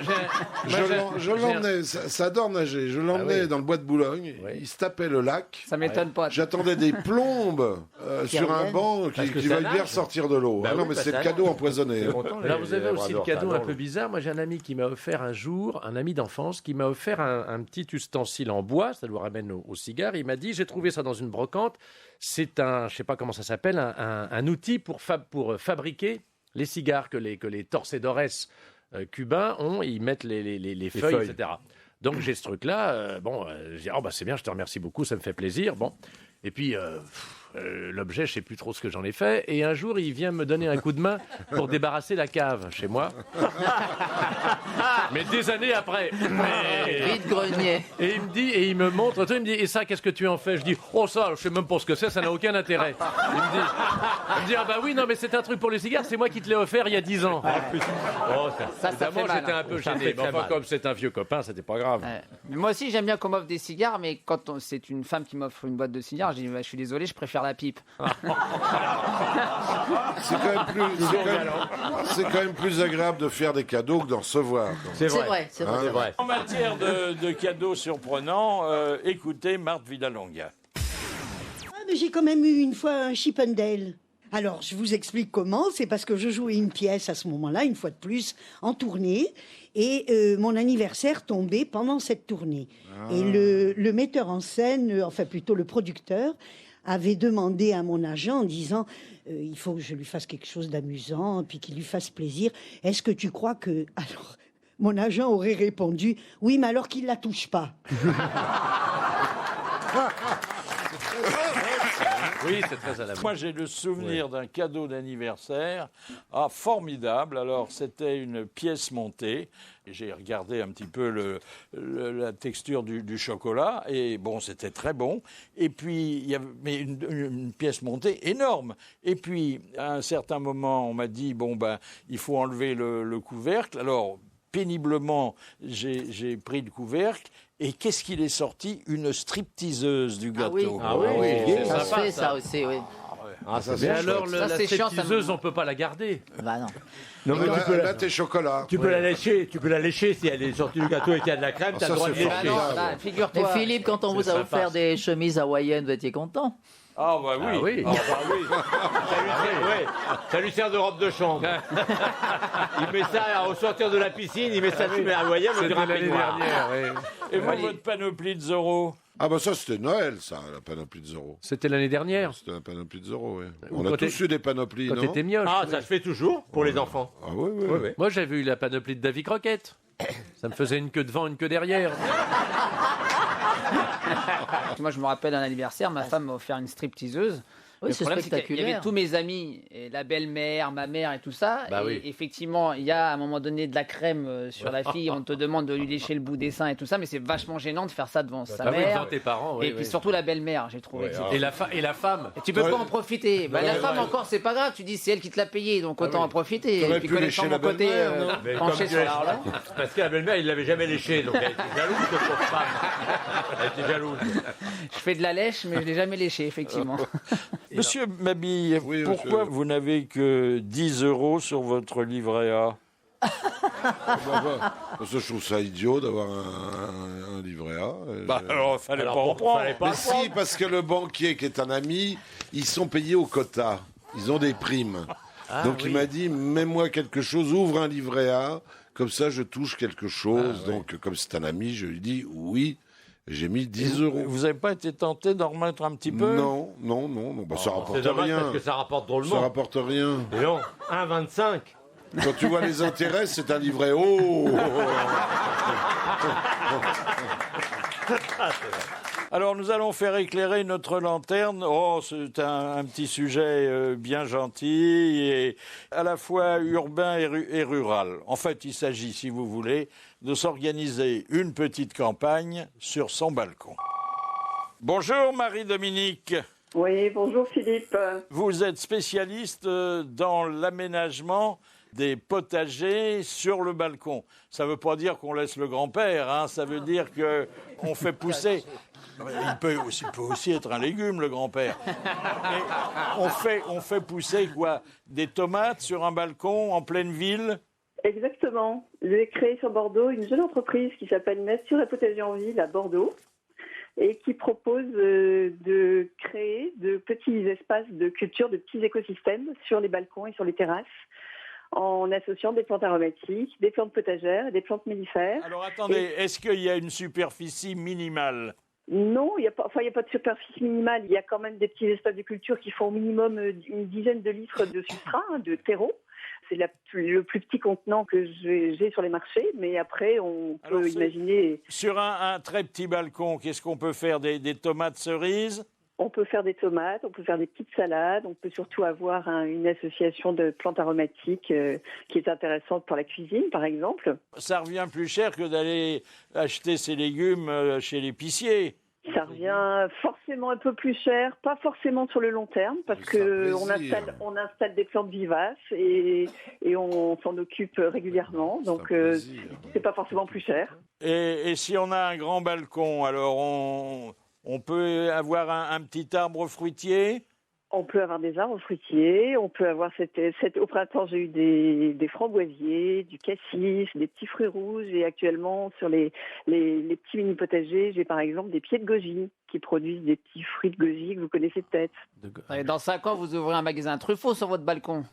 Je l'emmenais, ça adore nager, je l'emmenais dans le bois de Boulogne, il se tapait le lac. Ça m'étonne pas. J'attendais des plombes sur un banc qui veuille bien sortir de l'eau. Non, mais c'est le cadeau empoisonné. Alors vous avez aussi le cadeau un peu bizarre. Moi j'ai un ami qui m'a offert un jour, un ami d'enfance, qui m'a offert un petit ustensile en bois, ça nous ramène au cigare. Il m'a dit, j'ai trouvé ça dans une brocante, c'est un, je sais pas comment ça s'appelle, un outil pour fabriquer les cigares que les torcedores cubains ont. Ils mettent les feuilles, etc. Donc j'ai ce truc-là. J'ai dit, c'est bien, je te remercie beaucoup, ça me fait plaisir. Bon. Et puis, l'objet, je ne sais plus trop ce que j'en ai fait. Et un jour, il vient me donner un coup de main pour débarrasser la cave chez moi. Mais des années après. Vide-grenier. Et il me dit, et il me montre, il me dit, et ça, qu'est-ce que tu en fais? Je dis, oh ça, je ne sais même pas ce que c'est, ça n'a aucun intérêt. Il me dit, ah bah oui, non, mais c'est un truc pour les cigares, c'est moi qui te l'ai offert il y a 10 ans. Ça fait mal. J'étais un peu gêné. Mais enfin, comme c'est un vieux copain, c'était pas grave. Mais moi aussi, j'aime bien qu'on m'offre des cigares, mais quand c'est une femme qui m'offre une boîte de cigares, je dis, je suis désolé, je préfère la pipe. C'est quand même plus agréable de faire des cadeaux que d'en recevoir. C'est vrai. En matière de cadeaux surprenants, écoutez Marthe Vidalonga. Mais j'ai quand même eu une fois un Chippendale. Alors, je vous explique comment. C'est parce que je jouais une pièce à ce moment-là, une fois de plus, en tournée. Et mon anniversaire tombait pendant cette tournée. Et le metteur en scène, enfin plutôt le producteur, avait demandé à mon agent en disant il faut que je lui fasse quelque chose d'amusant, puis qu'il lui fasse plaisir. Est-ce que tu crois que... Alors, mon agent aurait répondu oui, mais alors qu'il la touche pas. Oui, c'est très à la mode. Moi, j'ai le souvenir d'un cadeau d'anniversaire formidable. Alors, c'était une pièce montée. J'ai regardé un petit peu la texture du chocolat. Et bon, c'était très bon. Et puis, il y avait une pièce montée énorme. Et puis, à un certain moment, on m'a dit, il faut enlever le couvercle. Alors, péniblement, j'ai pris le couvercle. Et qu'est-ce qu'il est sorti? Une stripteaseuse du gâteau. Ah oui, c'est Ça se sympa, fait, ça aussi, oui. Mais alors, Ça, la c'est chiant, ça stripteaseuse, on peut pas la garder. Bah non. Non, mais Là, tes chocolats. tu peux la lécher si elle est sortie du gâteau et qu'il y a de la crème, t'as ça, le droit de c'est lécher. Ah non, là, Mais figure-toi. Philippe, quand on vous a offert des chemises hawaïennes, vous étiez content? Ah bah oui. Ah oui. Ah bah oui. Ça lui sert de robe de chambre. Il met ça au sortir de la piscine, il met ça sur la hawaïenne ou du C'était l'année rapide. dernière, oui. Et vous, votre panoplie de Zorro? Ah bah ça, c'était Noël, ça, la panoplie de Zorro. C'était l'année dernière. C'était la panoplie de Zorro, oui. Ou On a quand tous eu des panoplies, Quand non? t'étais mioche. Ah, ça se fait toujours pour les enfants. Ah oui, oui. Oui, oui. Moi, j'avais eu la panoplie de Davy Croquette. Ça me faisait une queue devant, une queue derrière. Moi, je me rappelle d'un anniversaire, ma femme m'a offert une stripteaseuse. Oui, Le c'est problème, c'est qu'il y spectaculaire. avait tous mes amis, et la belle-mère, ma mère et tout ça. Bah et oui. effectivement, il y a à un moment donné de la crème sur la fille, on te demande de lui lécher le bout des seins et tout ça, mais c'est vachement gênant de faire ça devant sa Ah oui, mère. devant tes parents, oui, et puis oui. surtout la belle-mère, j'ai trouvé. que c'était- Et la femme. Et tu peux pas en profiter. Bah, la femme encore, c'est pas grave. Tu dis c'est elle qui te l'a payé, donc autant en profiter. T'aurais Et puis pu connaissant lécher mon la côté belle-mère, non Mais penché comme sur tu- l'argent. Parce que la belle-mère, il l'avait jamais léché, donc elle était jalouse de pauvre femme. Elle était jalouse. Je fais de la lèche, mais je l'ai jamais léché, effectivement. Monsieur Mabille, Oui, pourquoi monsieur. vous n'avez que 10 € sur votre livret A? Parce que je trouve ça idiot d'avoir un livret A. Bah alors, fallait pas en bon, prendre. fallait pas Mais si, parce que le banquier qui est un ami, ils sont payés au quota. Ils ont des primes. Donc il m'a dit, mets-moi quelque chose, ouvre un livret A, comme ça je touche quelque chose. Donc comme c'est un ami, je lui dis oui. J'ai mis 10 €. Vous n'avez pas été tenté d'en remettre un petit peu? Non. Bah, ça C'est rapporte dommage rien. parce que ça rapporte Ça drôlement. rapporte rien. Et non, 1,25. Quand tu vois les intérêts, c'est un livret haut. Alors nous allons faire éclairer notre lanterne. Oh, c'est un petit sujet bien gentil et à la fois urbain et rural. En fait, il s'agit, si vous voulez, de s'organiser une petite campagne sur son balcon. Bonjour Marie-Dominique. Oui, bonjour Philippe. Vous êtes spécialiste dans l'aménagement des potagers sur le balcon. Ça ne veut pas dire qu'on laisse le grand-père, hein, ça veut dire qu'on fait pousser. Il peut aussi être un légume, le grand-père. Mais on fait pousser quoi? Des tomates sur un balcon en pleine ville? Exactement. J'ai créé sur Bordeaux une jeune entreprise qui s'appelle Nature et Potager en Ville à Bordeaux et qui propose de créer de petits espaces de culture, de petits écosystèmes sur les balcons et sur les terrasses en associant des plantes aromatiques, des plantes potagères et des plantes mellifères. Alors attendez, est-ce qu'il y a une superficie minimale? Non, il n'y a pas de superficie minimale. Il y a quand même des petits espaces de culture qui font au minimum une dizaine de litres de substrat, de terreau. C'est le plus petit contenant que j'ai sur les marchés, mais après, on peut imaginer... Sur un très petit balcon, qu'est-ce qu'on peut faire? Des tomates cerises? On peut faire des tomates, on peut faire des petites salades, on peut surtout avoir une association de plantes aromatiques qui est intéressante pour la cuisine, par exemple. Ça revient plus cher que d'aller acheter ses légumes chez l'épicier. Ça revient forcément un peu plus cher, pas forcément sur le long terme, parce que on installe des plantes vivaces et on s'en occupe régulièrement, donc c'est pas forcément plus cher. Et si on a un grand balcon, alors on peut avoir un petit arbre fruitier? On peut avoir des arbres fruitiers, on peut avoir au printemps j'ai eu des framboisiers, du cassis, des petits fruits rouges et actuellement sur les petits mini potagers, j'ai par exemple des pieds de goji qui produisent des petits fruits de goji que vous connaissez peut-être. Et dans 5 ans, vous ouvrez un magasin Truffaut sur votre balcon.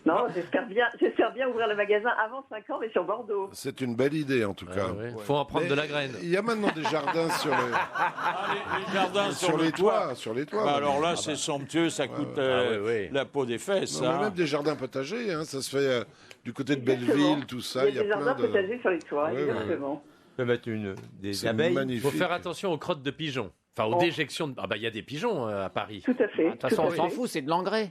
Non, j'espère bien ouvrir le magasin avant 5 ans, mais sur Bordeaux. C'est une belle idée en tout cas. Il faut en prendre de la graine. Il y a maintenant des jardins sur les jardins sur les toits. Sur les toits. Bah alors là, c'est somptueux, ça coûte la peau des fesses. Non, mais hein. même des jardins potagers, hein, ça se fait du côté de Belleville, tout ça. Il y a des jardins potagers sur les toits, exactement. On peut mettre des C'est abeilles. Il magnifique. faut faire attention aux crottes de pigeons. Enfin, aux déjections de... Ah bah, il y a des pigeons à Paris. Tout à fait. De toute façon, on s'en fout, c'est de l'engrais.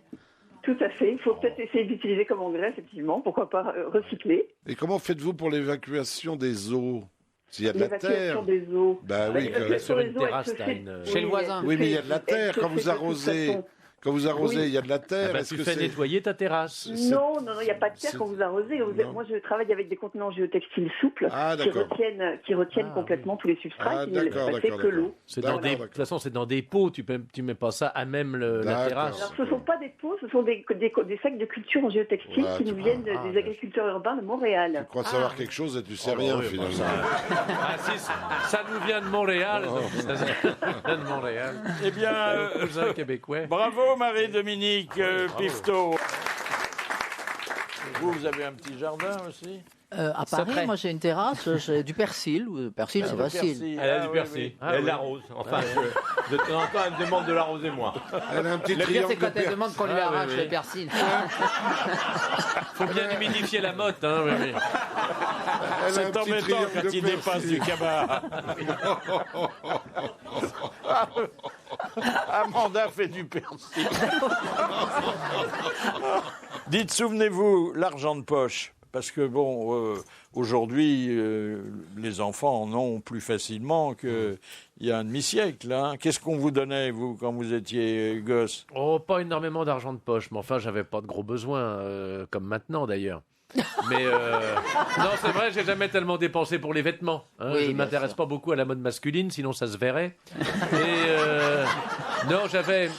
Tout à fait. Il faut peut-être essayer d'utiliser comme engrais, effectivement. Pourquoi pas recycler. Et comment faites-vous pour l'évacuation des eaux? S'il y a de la terre. L'évacuation des eaux. Bah oui, l'évacuation sur des une eaux, elle terrasse, se t'as fait- une- Chez le voisin. Oui, mais il y a de la terre quand vous arrosez. Quand vous arrosez, Oui. il y a de la terre. bah, Est-ce tu que fais c'est... nettoyer ta terrasse. Non, il n'y a pas de terre c'est- quand vous arrosez. Non. Moi, je travaille avec des contenants géotextiles souples Ah, qui d'accord. retiennent complètement tous les substrats, Ah, qui ne laissent d'accord, passer d'accord, que d'accord. l'eau. C'est D'accord, de d'accord. toute façon, c'est dans des pots. Tu mets pas ça à même la D'accord. terrasse. Alors, ce ne sont pas des pots, ce sont des sacs de culture en géotextile Ouais, qui tu nous viennent vois. des agriculteurs urbains de Montréal. Tu crois savoir quelque chose et tu sais Oh, rien, oui, finalement. Ah, si, ça nous vient de Montréal. Oh. Ça nous vient de Montréal. Eh bien, Cousin québécois. bravo Marie-Dominique Pifto. Vous avez un petit jardin aussi? À Paris, Secret. moi j'ai une terrasse, j'ai du persil. Le persil, c'est facile. Elle a Ah, du oui, persil. oui. Ah, Elle oui. l'arrose. Enfin, de temps en temps, elle me demande de l'arroser moi. Elle a un petit Le pire, triangle c'est quand de elle persil. demande qu'on lui Ah, arrache oui, le oui. persil. Faut bien humidifier la motte. Hein, oui, oui. Elle a un C'est petit embêtant triangle quand de il dépasse persil. du cabas. Amanda fait du persil. Dites, souvenez-vous, l'argent de poche. Parce que, bon, aujourd'hui, les enfants en ont plus facilement qu'il y a un demi-siècle. Hein. Qu'est-ce qu'on vous donnait, vous, quand vous étiez gosse? Oh, pas énormément d'argent de poche, mais enfin, j'avais pas de gros besoins, comme maintenant d'ailleurs. Mais non, c'est vrai, j'ai jamais tellement dépensé pour les vêtements. Hein. Oui, Je ne bien m'intéresse sûr. pas beaucoup à la mode masculine, sinon ça se verrait. Et non, j'avais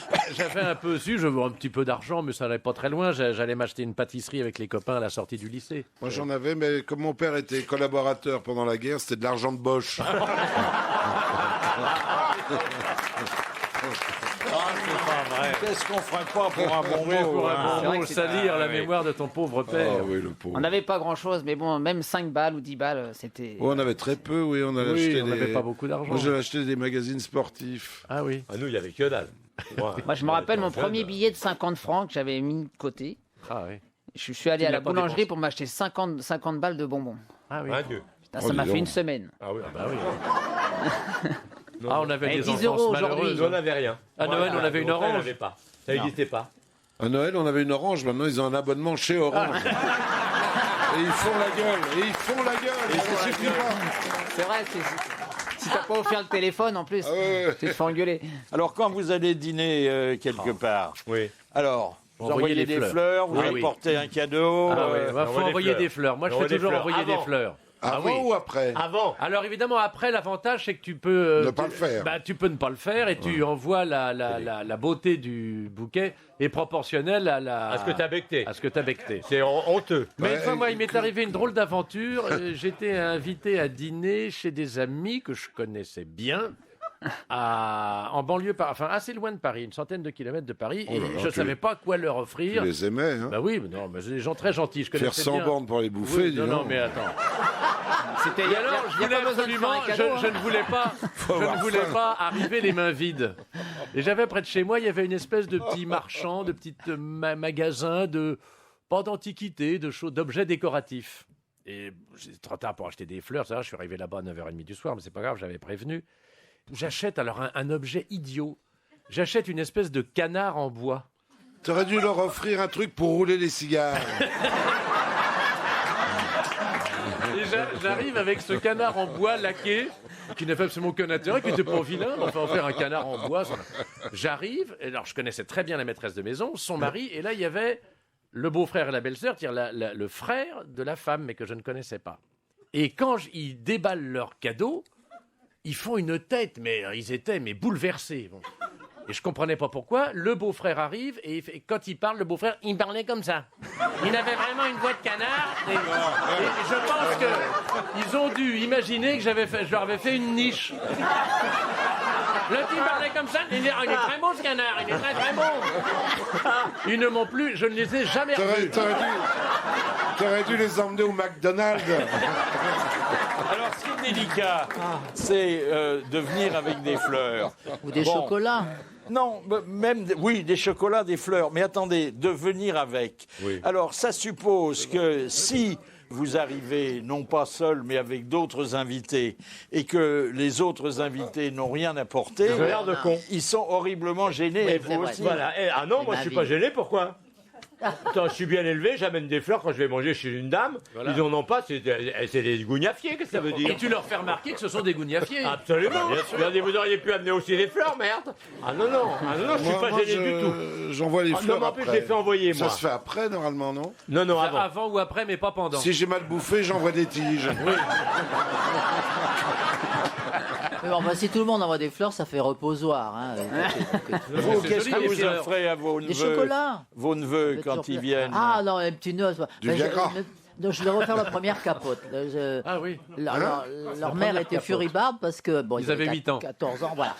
un peu su, je veux un petit peu d'argent, mais ça n'allait pas très loin. J'allais m'acheter une pâtisserie avec les copains à la sortie du lycée. Moi, j'en avais, mais comme mon père était collaborateur pendant la guerre, c'était de l'argent de Bosch. Qu'est-ce qu'on ferait pas pour un bon Oui, mot, pour hein. un C'est bon vrai mot, que c'est- salir la mémoire de ton pauvre père. Ah oui, le pauvre. On n'avait pas grand-chose, mais bon, même 5 balles ou 10 balles, c'était... Oh, on avait très peu, oui. On avait Oui, acheté on n'avait pas beaucoup d'argent. Moi, j'avais acheté des magazines sportifs. Ah oui. Ah, nous, il n'y avait que dalle. Moi, je me rappelle mon premier billet de 50 francs que j'avais mis de côté. Ah oui. Je suis allé Tu à l'as la pas boulangerie dépensé. pour m'acheter 50 balles de bonbons. Ah oui. Un Dieu. Putain, Oh, ça m'a dis fait donc. une semaine. Ah oui. Bah oui. Ah, on avait Et des 10 enfances euros aujourd'hui. malheureuses. Nous, on n'avait rien. À Noël, on avait une Longtemps, on orange. n'avait pas. Ça n'existait pas. À Noël, on avait une orange. Maintenant, ils ont un abonnement chez Orange. Et ils font la gueule. Et ils font la gueule. Ça suffit pas. C'est vrai, si t'as pas offert le téléphone en plus, Ah ouais. tu te fais engueuler. Alors, quand vous allez dîner quelque part, Oui. alors, vous Envoyer envoyez des des fleurs. fleurs, vous Ah oui. apportez un cadeau. Ah ouais, on faut envoie des envoyer fleurs. des fleurs. Moi, je On fais envoie des toujours fleurs. envoyer des Avant. fleurs. Avant oui. ou après Avant. Alors évidemment, après, l'avantage, c'est que tu peux... Ne pas le faire. Bah, tu peux ne pas le faire et tu envoies la beauté du bouquet est proportionnelle À ce que tu as becté. à ce que tu as becté. C'est honteux. Mais une Ouais, fois, moi, il m'est que- arrivé une drôle d'aventure. J'étais invité à dîner chez des amis que je connaissais bien. En banlieue, enfin assez loin de Paris, une centaine de kilomètres de Paris, Oh là et là, je ne savais pas quoi leur Tu offrir. les aimais, hein. Bah oui, mais non, mais c'est des gens très gentils, je Faire connaissais 100 bien. bornes pour les bouffer, Oui, dis non, non, donc. mais attends. C'était Et alors, je voulais absolument, je ne voulais pas, arriver les mains vides. Et j'avais près de chez moi, il y avait une espèce de petit marchand, de petit magasin pas d'antiquités, d'objets décoratifs. Et c'est trop tard pour acheter des fleurs, ça, je suis arrivé là-bas à 9h30 du soir, mais c'est pas grave, j'avais prévenu. J'achète alors un objet idiot. J'achète une espèce de canard en bois. T'aurais dû leur offrir un truc pour rouler les cigares. Et j'arrive avec ce canard en bois laqué, qui n'a fait absolument aucun intérêt, qui n'était pas vilain, enfin en faire un canard en bois. J'arrive, et alors je connaissais très bien la maîtresse de maison, son mari, et là il y avait le beau-frère et la belle-sœur, c'est-à-dire le frère de la femme, mais que je ne connaissais pas. Et quand ils déballent leur cadeau, ils font une tête, mais ils étaient bouleversés. Bon. Et je comprenais pas pourquoi. Le beau-frère arrive et quand il parle, le beau-frère, il parlait comme ça. Il avait vraiment une voix de canard. Et je pense qu'ils ont dû imaginer que je leur avais fait une niche. L'autre, il parlait comme ça. Il est très bon, ce canard. Il est très, très bon. Ils ne m'ont plus... Je ne les ai jamais revus. T'aurais dû les emmener au McDonald's. Alors, ce qui est délicat, c'est de venir avec des fleurs. Ou des Bon. chocolats. Non, même, oui, des chocolats, des fleurs. Mais attendez, de venir avec. Oui. Alors, ça suppose que si vous arrivez, non pas seul, mais avec d'autres invités, et que les autres invités n'ont rien apporté, Ils ont l'air de cons. ils sont horriblement gênés. Oui, et c'est vous vrai. aussi. Voilà. Ah non, moi, je suis pas gêné. Pourquoi? Attends, je suis bien élevé, j'amène des fleurs quand je vais manger chez une dame. Voilà. Ils en ont pas, c'est des gougnafiers, qu'est-ce que ça veut dire? Et tu leur fais remarquer que ce sont des gougnafiers. Absolument. Bien sûr. Regardez, vous auriez pu amener aussi des fleurs, merde. Ah non, je suis pas gêné du tout. J'envoie les fleurs non, mais en plus, après. je les fais envoyer, moi. Ça se fait après, normalement, non? Non, Enfin, avant. avant ou après, mais pas pendant. Si j'ai mal bouffé, j'envoie des tiges. Oui. Mais bon, bah, si tout le monde envoie des fleurs, ça fait reposoir. Hein. Vous, c'est qu'est-ce joli, que les vous fleurs. offrez à vos Des neveux? chocolats. Vos neveux, Faites quand toujours ils plaisir. viennent. Ah non, les petits noces. Du Viagra. Donc, je leur ai offert la première capote. Ah oui. Leur mère était capote. furibarde parce que bon, Ils avaient 8 ans. 14 ans, voilà.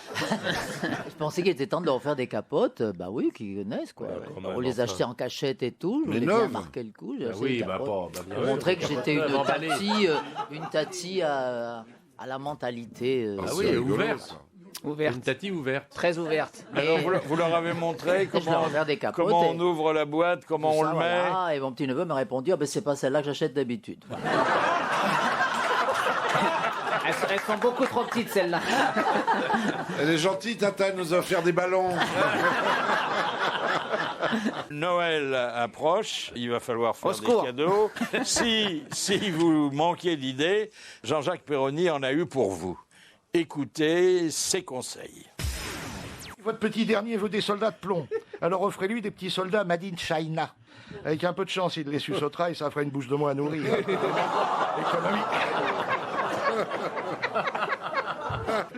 Je pensais qu'il était temps de leur faire des capotes, bah oui, qu'ils connaissent quoi. quand même, On les enfin. achetait en cachette et tout. Je Mais voulais bien neuves. marquer le coup. J'ai Bah acheté oui, des bah capotes pas. Bah, bien pour sûr. montrer que j'étais une Emballé. tati à la mentalité. Ah C'est oui, rigolo, ouverte. ça. Ouverte. Une tati ouverte. Très ouverte. Alors, vous leur avez montré Je leur ai offert des capotes. comment et on ouvre la boîte, comment tout on ça, le met. voilà. Et mon petit neveu m'a répondu, ah, ben, c'est pas celle-là que j'achète d'habitude. Voilà. Elles sont beaucoup trop petites, celles-là. Elle est gentille, Tata, elle nous a offert des ballons. Noël approche, il va falloir faire Au des secours. cadeaux. Si vous manquiez d'idées, Jean-Jacques Perroni en a eu pour vous. Écoutez ses conseils. Votre petit dernier veut des soldats de plomb. Alors offrez-lui des petits soldats made in China. Avec un peu de chance, il les suçotera et ça fera une bouche de moins à nourrir. Économie.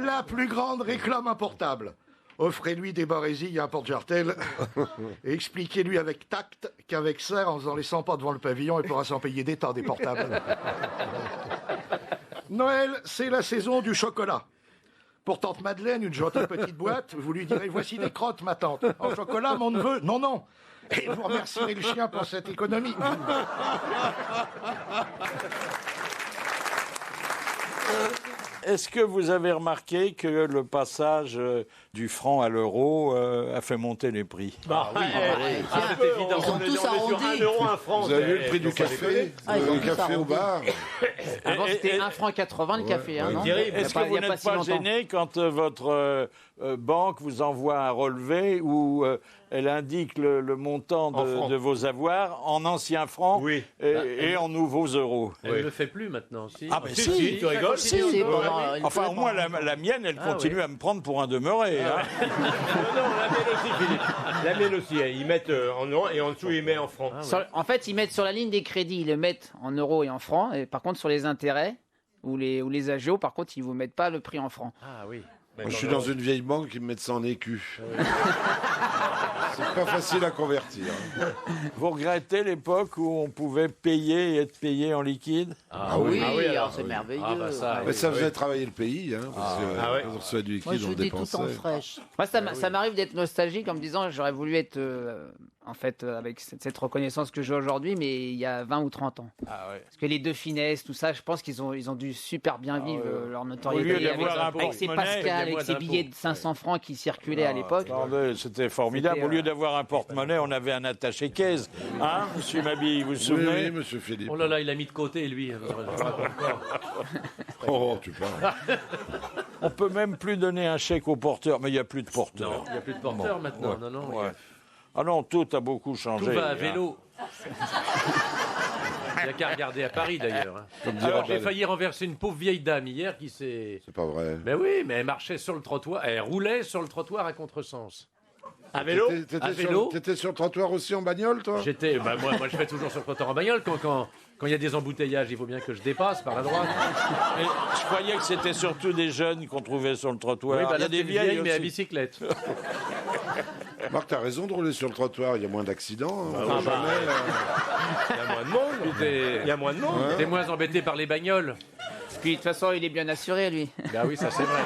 La plus grande réclame un portable. Offrez-lui des barésilles et un porte-jartel. Et expliquez-lui avec tact qu'avec ça, en faisant les 100 pas devant le pavillon, il pourra s'en payer des tas des portables. Noël, c'est la saison du chocolat. Pour tante Madeleine, une gentille petite boîte, vous lui direz « Voici des crottes, ma tante. En chocolat, mon neveu. Non, non. » Et vous remercierez le chien pour cette économie. Est-ce que vous avez remarqué que le passage du franc à l'euro a fait monter les prix? C'est évident. Ils ont tous Sur arrondi. 1 euro, un franc. Vous avez vu le prix du café? Ah, ils ont Le tous café au arrondi. bar? Avant, c'était Et- 1,80 franc le café. Hein, non Terrible. Est-ce que Il y vous a n'êtes si pas longtemps. gêné quand votre banque vous envoie un relevé où elle indique le montant En francs. de vos avoirs en anciens francs Oui. et en nouveaux euros? Elle ne le fait plus maintenant, si. Ah, mais si, tu rigoles. Si, pendant une Enfin, fois, au moins, la mienne, elle Ah, continue oui. à me prendre pour un demeuré. hein. Non, la mienne aussi, Philippe. La mienne aussi. Ils mettent en euros et en dessous, ils mettent en francs. En fait, ils mettent sur la ligne des crédits, ils le mettent en euros et en francs. Et par contre, sur les intérêts ou les agios, par contre, ils vous mettent pas le prix en francs. Ah oui. Moi, je suis dans une vieille banque qui me met ça en écu. C'est pas facile à convertir. Vous regrettez l'époque où on pouvait payer et être payé en liquide? Ah oui, alors, c'est merveilleux. Ah bah ça, Mais ça faisait travailler le pays, hein, parce que ouais. quand on reçoit du Moi, liquide, je on vous le dis tout en dépensait. fraîche. Moi, ça m'arrive d'être nostalgique en me disant j'aurais voulu être en fait avec cette reconnaissance que j'ai aujourd'hui, mais il y a 20 ou 30 ans. Ah ouais. Parce que les deux finesses, tout ça, je pense qu'ils ont dû super bien vivre leur notoriété. Au lieu d'avoir un avec ces porte-monnaie, Pascal, il y a avec moins ces d'impôts. billets de 500 francs qui circulaient à l'époque. Attendez, c'était formidable. C'était, Au lieu d'avoir un porte-monnaie, on avait un attaché-caisse. Hein, monsieur Mabille, vous vous Oui, souvenez? oui, monsieur Philippe. Oh là là, il a mis de côté, lui. Je vous raconte pas. Oh, tu parles. On peut même plus donner un chèque au porteur, mais il n'y a plus de porteur. Il n'y a plus de porteur maintenant. Non, non. Ouais. Ah non, tout a beaucoup changé. Tout va à hein. vélo. Il n'y a qu'à regarder à Paris d'ailleurs. hein. Faut me dire, Alors j'ai Abel. failli renverser une pauvre vieille dame hier qui s'est. C'est pas vrai. Mais oui, mais elle marchait sur le trottoir, elle roulait sur le trottoir à contresens. À vélo? À vélo. T'étais sur le trottoir aussi en bagnole, toi? J'étais, moi je fais toujours sur le trottoir en bagnole quand il y a des embouteillages, il faut bien que je dépasse par la droite. Et je croyais que c'était surtout des jeunes qu'on trouvait sur le trottoir. Oui, bah il y là, a des c'est une vieilles mais à aussi. bicyclette. Marc, t'as raison de rouler sur le trottoir, il y a moins d'accidents. hein, on Ah va bah, jamais, Il y a moins de monde. Il y a moins de monde. T'es moins embêté par les bagnoles. Puis de toute façon, il est bien assuré, lui. Bah oui, ça c'est vrai.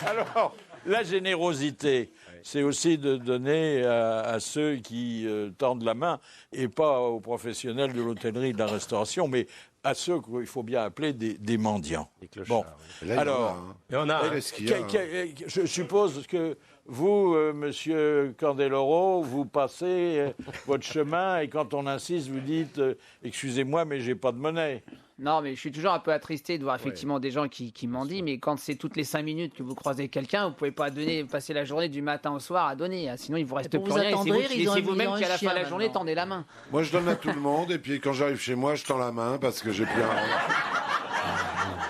Alors, la générosité, c'est aussi de donner à ceux qui tendent la main, et pas aux professionnels de l'hôtellerie et de la restauration, mais à ceux qu'il faut bien appeler des mendiants. Bon, Là, il y en a, alors, hein. Il y en a. Là, qu'est-ce qu'il y a, hein. je suppose que vous, monsieur Candeloro, vous passez votre chemin et quand on insiste, vous dites excusez-moi, mais j'ai pas de monnaie. Non, mais je suis toujours un peu attristé de voir effectivement des gens qui mendient, mais quand c'est toutes les 5 minutes que vous croisez quelqu'un, vous pouvez pas passer la journée du matin au soir à donner, sinon il vous reste pour plus vous rien. attendrir, Et ils ont c'est vous-même un qui à la fin chien de la journée maintenant. tendez la main. Moi, je donne à tout le monde, et puis quand j'arrive chez moi, je tends la main parce que j'ai plus un...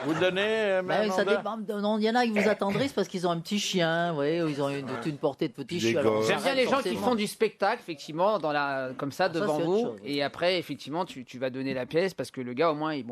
Vous donnez, Bah oui, ça Amanda dépend. Non, il y en a qui vous attendrissent parce qu'ils ont un petit chien, ouais, ou ils ont une portée de petit chien. Alors, J'aime bien les gens qui forcément. font du spectacle, effectivement, comme ça, devant c'est autre vous. chose. Et après, effectivement, tu vas donner la pièce parce que le gars, au moins, il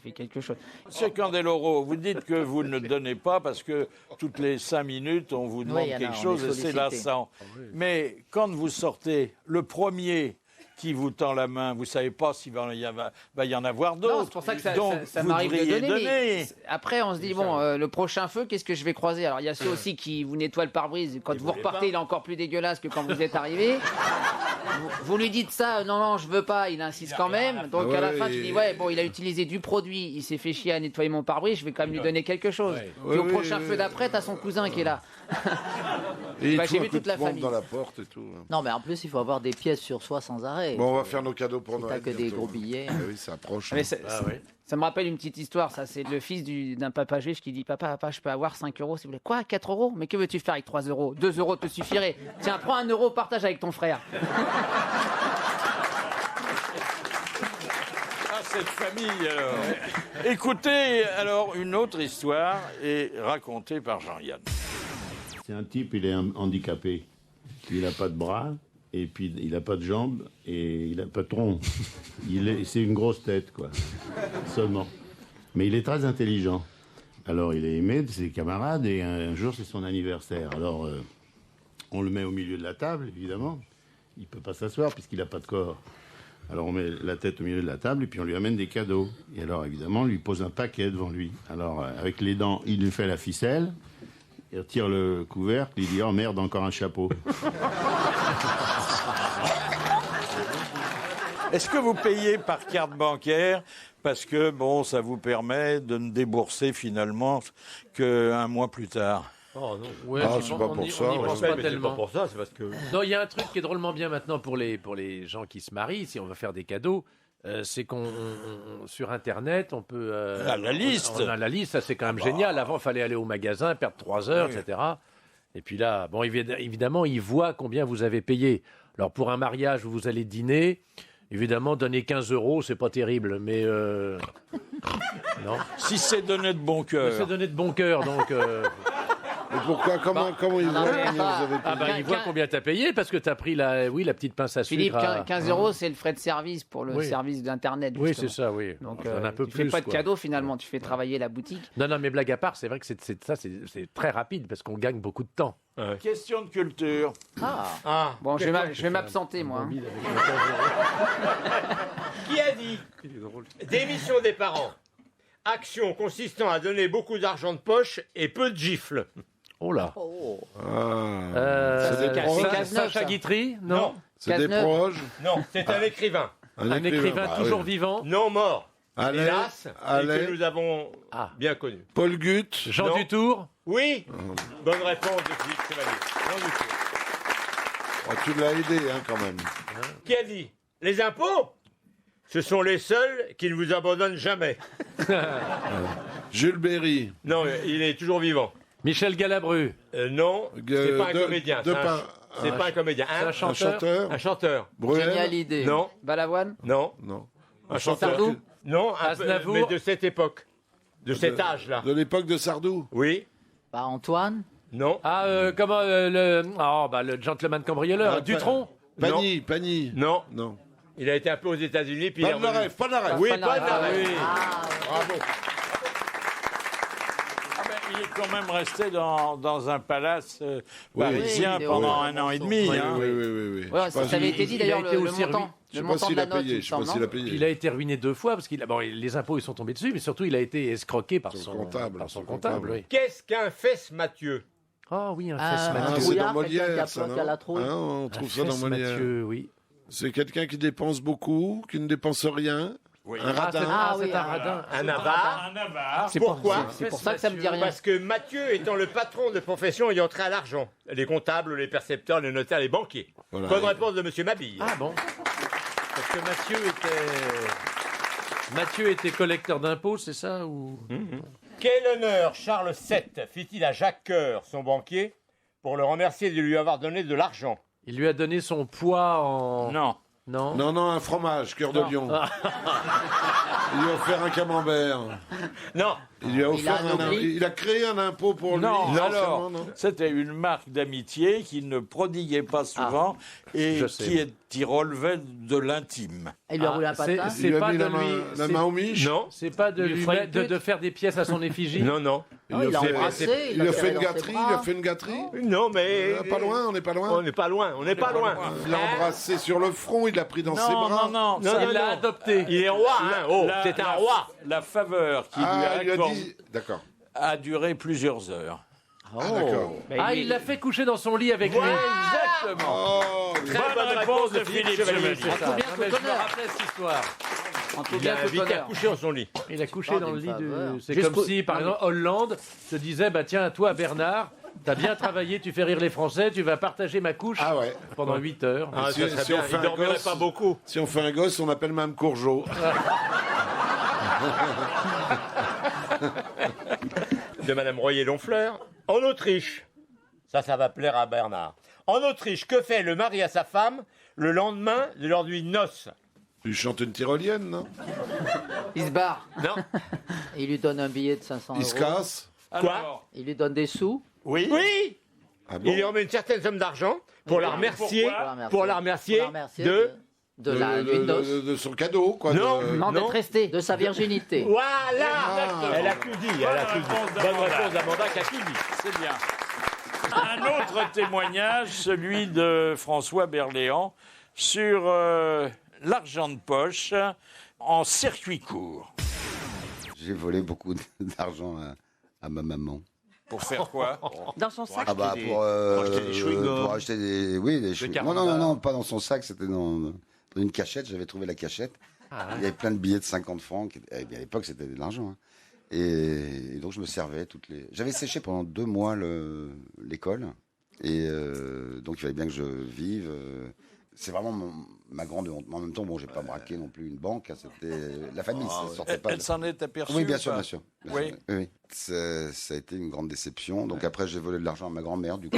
fait quelque chose. Monsieur Candeloro, vous dites que vous ne donnez pas parce que toutes les 5 minutes, on vous demande il y en a, quelque on chose est et c'est sollicité. lassant. Mais quand vous sortez, le premier qui vous tend la main, vous ne savez pas s'il va y en avoir d'autres. Non, c'est pour ça que ça Donc, ça vous m'arrive de devriez donner. Mais donner. après, on se dit, bon, le prochain feu, qu'est-ce que je vais croiser? Alors, il y a ceux aussi qui vous nettoient le pare-brise. Quand vous repartez, il est encore plus dégueulasse que quand vous êtes arrivé. Vous lui dites ça, non, je veux pas, il insiste quand même. Donc, à la fin, tu dis, ouais, bon, il a utilisé du produit, il s'est fait chier à nettoyer mon pare-brise, je vais quand même lui donner quelque chose. Puis au prochain feu d'après, t'as son cousin qui est là. Et il Bah, faut j'ai un vu peu toute de la monde famille. dans la porte et tout. Non, mais en plus, il faut avoir des pièces sur soi sans arrêt. Bon, on va faire nos cadeaux pour Si Noël. t'as que des bientôt. gros billets. Ah oui, ça approche. Mais ça me rappelle une petite histoire, ça. C'est le fils d'un papa juif qui dit, papa, je peux avoir 5 euros s'il vous plaît. Quoi, 4 euros? Mais que veux-tu faire avec 3 euros? 2 euros te suffirait. Tiens, prends 1 euro, partage avec ton frère. Ah, cette famille, alors. Écoutez, alors, une autre histoire est racontée par Jean-Yann. C'est un type, il est handicapé. Il n'a pas de bras, et puis il n'a pas de jambes, et il n'a pas de tronc. C'est une grosse tête, quoi. Seulement. Mais il est très intelligent. Alors, il est aimé de ses camarades, et un jour, c'est son anniversaire. Alors, on le met au milieu de la table, évidemment. Il ne peut pas s'asseoir, puisqu'il n'a pas de corps. Alors, on met la tête au milieu de la table, et puis on lui amène des cadeaux. Et alors, évidemment, on lui pose un paquet devant lui. Alors, avec les dents, il lui fait la ficelle. Il retire le couvercle, il dit « Oh merde, encore un chapeau ». Est-ce que vous payez par carte bancaire parce que, bon, ça vous permet de ne débourser finalement qu'un mois plus tard? Oh non. Ouais, Ah, j'y c'est pense- pas on pour y- ça, on y ouais. pense Ouais, pas mais c'est tellement. pas pour ça, c'est parce que... Non, il y a un truc qui est drôlement bien maintenant pour les gens qui se marient, si on veut faire des cadeaux, c'est qu'on sur Internet, on peut... La liste. On a la liste, ça c'est quand même génial. Avant, il fallait aller au magasin, perdre 3 heures, etc. Et puis là, bon, évidemment, ils voient combien vous avez payé. Alors pour un mariage où vous allez dîner, évidemment, donner 15 euros, c'est pas terrible, mais... non. Si c'est donné de bon cœur. C'est donné de bon cœur, donc... Mais pourquoi comment ils voient combien vous avez payé? Ah bah, ils voient combien t'as payé parce que t'as pris la petite pince à sucre. Philippe, à- 15 euros, c'est le frais de service pour le Oui. service d'Internet. Oui, justement. c'est ça, oui. Donc, On en a un peu tu plus, fais pas de quoi. cadeau finalement, tu fais travailler la boutique. Non, mais blague à part, c'est vrai que c'est très rapide parce qu'on gagne beaucoup de temps. Question de culture. Bon, je vais m'absenter, moi. hein. Qui a dit démission des parents? Action consistant à donner beaucoup d'argent de poche et peu de gifles. Oh là. C'est des proches. Sacha Guitry? Non. C'est des proches. Non, c'est un écrivain. Un écrivain bah toujours oui. vivant? Non mort. Allez, Hélas, et allez. que nous avons bien connu. Paul Gutt. Jean Non. Dutour? Oui. Bonne réponse de Philippe Chevalier. Jean Dutour. Oh, tu l'as aidé, hein, quand même. Qui a dit les impôts? Ce sont les seuls qui ne vous abandonnent jamais. Jules Berry. Non, il est toujours vivant. Michel Galabru? Non, c'est pas un comédien. C'est pas un comédien. C'est un chanteur? Un chanteur. Bruel. Génial idée. Non, Balavoine? non. Non. Un chanteur. Sardou? Non, un peu, Aznavour? mais de cette époque. De cet âge-là. De l'époque de Sardou. Oui. Bah, Antoine. Non. Ah, comment le gentleman cambrioleur? Ah, Dutronc? Pagny. Non. Non. Il a été un peu aux États-Unis. Puis il est revenu. Polnareff. Oui, Polnareff. Polnareff. Oui. Bravo. Il est quand même resté dans un palace parisien Oui, pendant oui. 1 an et demi. Oui, hein. oui. Ouais, Je sais ça pas avait si- été dit il d'ailleurs, a été le aussi montant. Je Le sais pas montant de s'il la a note, payé. il Je sais pas semble, s'il a non payé. Il a été ruiné 2 fois parce que les impôts ils sont tombés dessus, mais surtout il a été escroqué par son comptable. comptable. Oui. Qu'est-ce qu'un fesse Mathieu? Ah oui, un Ah, fesse un Ah, Mathieu. c'est brouillard, dans quelqu'un qui Molière, a ça, planté à non la trouille. Hein, on Un trouve ça dans fesse Molière. Mathieu, oui. C'est quelqu'un qui dépense beaucoup, qui ne dépense rien. Oui. Un radin. C'est un radin. Un avare. Un avare. Pourquoi? C'est pour ça que ça me dit rien. Parce que Mathieu étant le patron de profession ayant trait à l'argent. Les comptables, les percepteurs, les notaires, les banquiers. Voilà. Bonne réponse de Monsieur Mabille. Ah bon? Parce que Mathieu était... Mathieu était collecteur d'impôts, c'est ça ou... Quel honneur Charles VII fit-il à Jacques Coeur, son banquier, pour le remercier de lui avoir donné de l'argent? Il lui a donné son poids en... Non. Non. Non, un fromage, cœur de lion. Il lui a offert un camembert. Non. Il lui a offert il a créé un impôt pour Non, lui. alors, c'était une marque d'amitié qu'il ne prodiguait pas souvent et qui relevait de l'intime. Il lui a roulé un patin. C'est pas de la main au miche. Non. C'est pas de lui mettre, de faire des pièces à son effigie. Non. Il a embrassé, Il lui a fait une gâterie. Il a fait une gâterie. Non, mais... Pas loin, on n'est pas loin. On n'est pas loin. Il l'a embrassé sur le front, il l'a pris dans ses bras. Non, il l'a adopté. Il est roi, hein. Oh, c'est un roi. La faveur qu'il lui a il a accordée dit... D'accord. a duré plusieurs heures. D'accord. Il l'a fait coucher dans son lit avec lui. Exactement. Bonne réponse de Philippe Chevalier. C'est ça. Non, mais je me rappelais cette histoire. Il a invité à coucher dans son lit. Il a couché dans le lit de... C'est comme si, par exemple, Hollande se disait, bah tiens, toi Bernard, t'as bien travaillé, tu fais rire les Français, tu vas partager ma couche pendant 8 heures. Si on fait un gosse, pas beaucoup. Si on fait un gosse, on appelle Mme Courgeot. De Madame Royer-Lonfleur. En Autriche, ça va plaire à Bernard. En Autriche, que fait le mari à sa femme le lendemain de leur nuit de noces? Tu chantes une tyrolienne, non? Il se barre. Non. Il lui donne un billet de 500 euros. Il se casse? Quoi? Il lui donne des sous. Oui. Ah bon? Il lui remet une certaine somme d'argent pour la remercier, de la nuit de noces. De son cadeau, quoi. Non, d'être resté, de sa virginité. Voilà. Elle a tout dit. Bonne réponse d'Amanda qui a tout dit. C'est bien. Un autre témoignage, celui de François Berléand, sur l'argent de poche en circuit court. J'ai volé beaucoup d'argent à ma maman. Pour faire quoi? Dans son sac? Pour acheter des chewing-gums. Pour acheter des chewing-gums. Non, pas dans son sac, c'était dans une cachette. J'avais trouvé la cachette. Il y avait plein de billets de 50 francs. À l'époque, c'était de l'argent. Hein. Et donc, je me servais toutes les... J'avais séché pendant 2 mois l'école. Et donc, il fallait bien que je vive. C'est vraiment ma grande honte. Mais en même temps, bon, j'ai pas braqué non plus une banque. Hein, c'était la famille, ça sortait pas. Elle s'en est aperçue? Oui, bien sûr. Oui. Oui. Ça a été une grande déception. Donc après, j'ai volé de l'argent à ma grand-mère, du coup.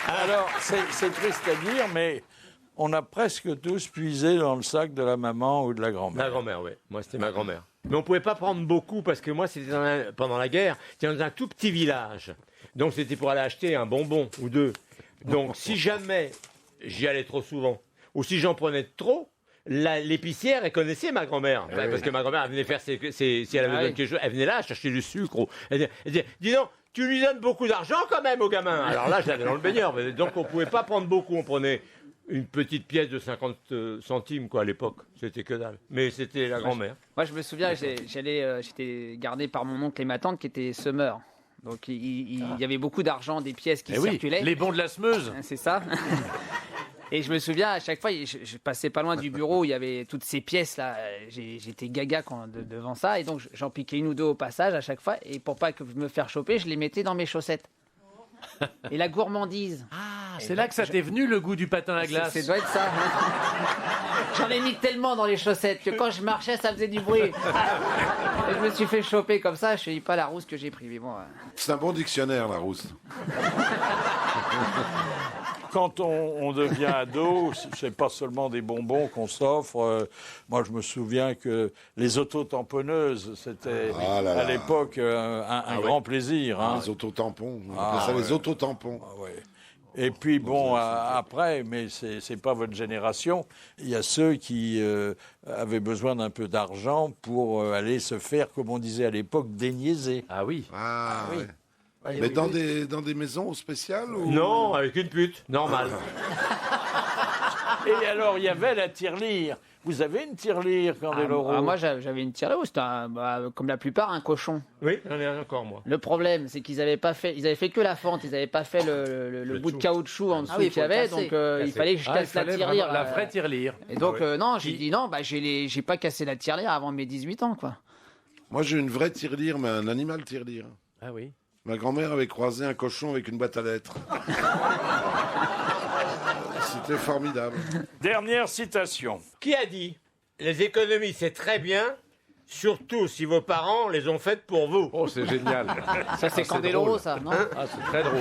Alors, c'est triste à dire, mais on a presque tous puisé dans le sac de la maman ou de la grand-mère. La grand-mère, oui. Moi, c'était ma grand-mère. Mais on pouvait pas prendre beaucoup parce que moi, c'était pendant la guerre. C'était dans un tout petit village. Donc, c'était pour aller acheter un bonbon ou 2. Donc, si jamais j'y allais trop souvent, ou si j'en prenais trop, l'épicière, elle connaissait ma grand-mère. Parce que ma grand-mère, elle venait faire si elle avait besoin de quelque chose, elle venait là chercher du sucre. Elle disait, dis donc, tu lui donnes beaucoup d'argent quand même au gamin. Alors là, je l'avais dans le baigneur. Donc, on pouvait pas prendre beaucoup. On prenait une petite pièce de 50 centimes, quoi, à l'époque. C'était que dalle. Mais c'était la grand-mère. Moi, je me souviens, j'étais gardé par mon oncle et ma tante qui étaient semeurs. Donc il y avait beaucoup d'argent, des pièces qui circulaient. Les bons de la semeuse. C'est ça. Et je me souviens, à chaque fois, je passais pas loin du bureau où il y avait toutes ces pièces-là. J'étais gaga devant ça. Et donc j'en piquais 1 ou 2 au passage à chaque fois. Et pour pas que me faire choper, je les mettais dans mes chaussettes. Et la gourmandise. C'est là que ça t'est venu, le goût du patin à glace. Ça doit être ça. J'en ai mis tellement dans les chaussettes que quand je marchais, ça faisait du bruit. Et je me suis fait choper comme ça. Je ne sais pas la rousse que j'ai pris. Mais bon, C'est un bon dictionnaire, la rousse. Quand on devient ado, c'est pas seulement des bonbons qu'on s'offre. Moi, je me souviens que les autotamponneuses, c'était à l'époque un grand plaisir. Hein. Les autotampons, on appelait ça les autotampons. Et puis bon, après, mais c'est pas votre génération, il y a ceux qui avaient besoin d'un peu d'argent pour aller se faire, comme on disait à l'époque, déniaiser. Ah oui. Oui. Mais dans des maisons spéciales ou... Non, avec une pute, normal. Et alors, il y avait la tirelire. Vous avez une tirelire, Candeloro? Moi, j'avais une tirelire, c'était comme la plupart, un cochon. Oui, j'en ai un encore, moi. Le problème, c'est qu'ils avaient fait que la fente, ils n'avaient pas fait le bout de caoutchouc en dessous qu'il y avait, donc il fallait que je casse la tirelire. La vraie tirelire. Et donc, non, j'ai dit non, j'ai pas cassé la tirelire avant mes 18 ans, quoi. Moi, j'ai une vraie tirelire, mais un animal tirelire. Ah oui. Ma grand-mère avait croisé un cochon avec une boîte à lettres. C'était formidable. Dernière citation. Qui a dit « Les économies, c'est très bien, surtout si vos parents les ont faites pour vous ». Oh, c'est génial. Ça, c'est Candeloro, ça, non? Ah, c'est très drôle.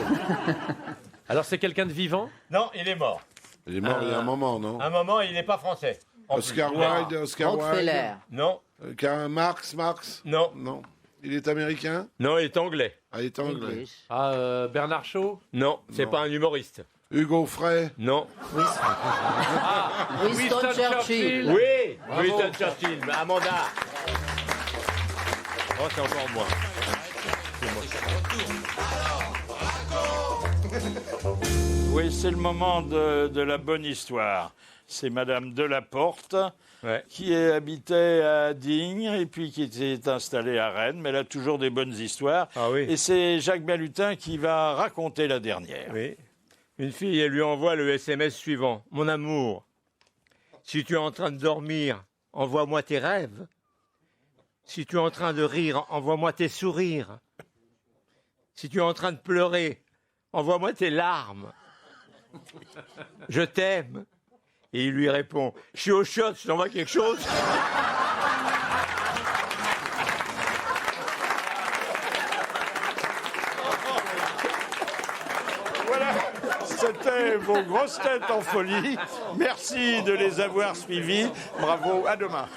Alors, c'est quelqu'un de vivant? Non, il est mort. Il est mort il y a un moment, non? Un moment, il n'est pas français. En Oscar plus. Wilde, Oscar Rockefeller. Wilde. Non, Marx. non, Non. Il est américain? non, il est anglais. Ah, il est anglais. English. Ah, Bernard Shaw? Non, c'est Non. pas un humoriste. Hugo Frey? Non. Winston Churchill. Oui, Bravo. Winston Churchill, Amanda. Oh, c'est encore moi. Oui, c'est le moment de la bonne histoire. C'est Madame Delaporte qui habitait à Digne et puis qui s'est installée à Rennes, mais elle a toujours des bonnes histoires. Ah oui. Et c'est Jacques Balutin qui va raconter la dernière. Oui. Une fille, elle lui envoie le SMS suivant. « Mon amour, si tu es en train de dormir, envoie-moi tes rêves. Si tu es en train de rire, envoie-moi tes sourires. Si tu es en train de pleurer, envoie-moi tes larmes. Je t'aime. » Et il lui répond « Je suis au shot, je t'envoie quelque chose ?» Voilà, c'était vos grosses têtes en folie. Merci de les avoir suivis. Bravo, à demain.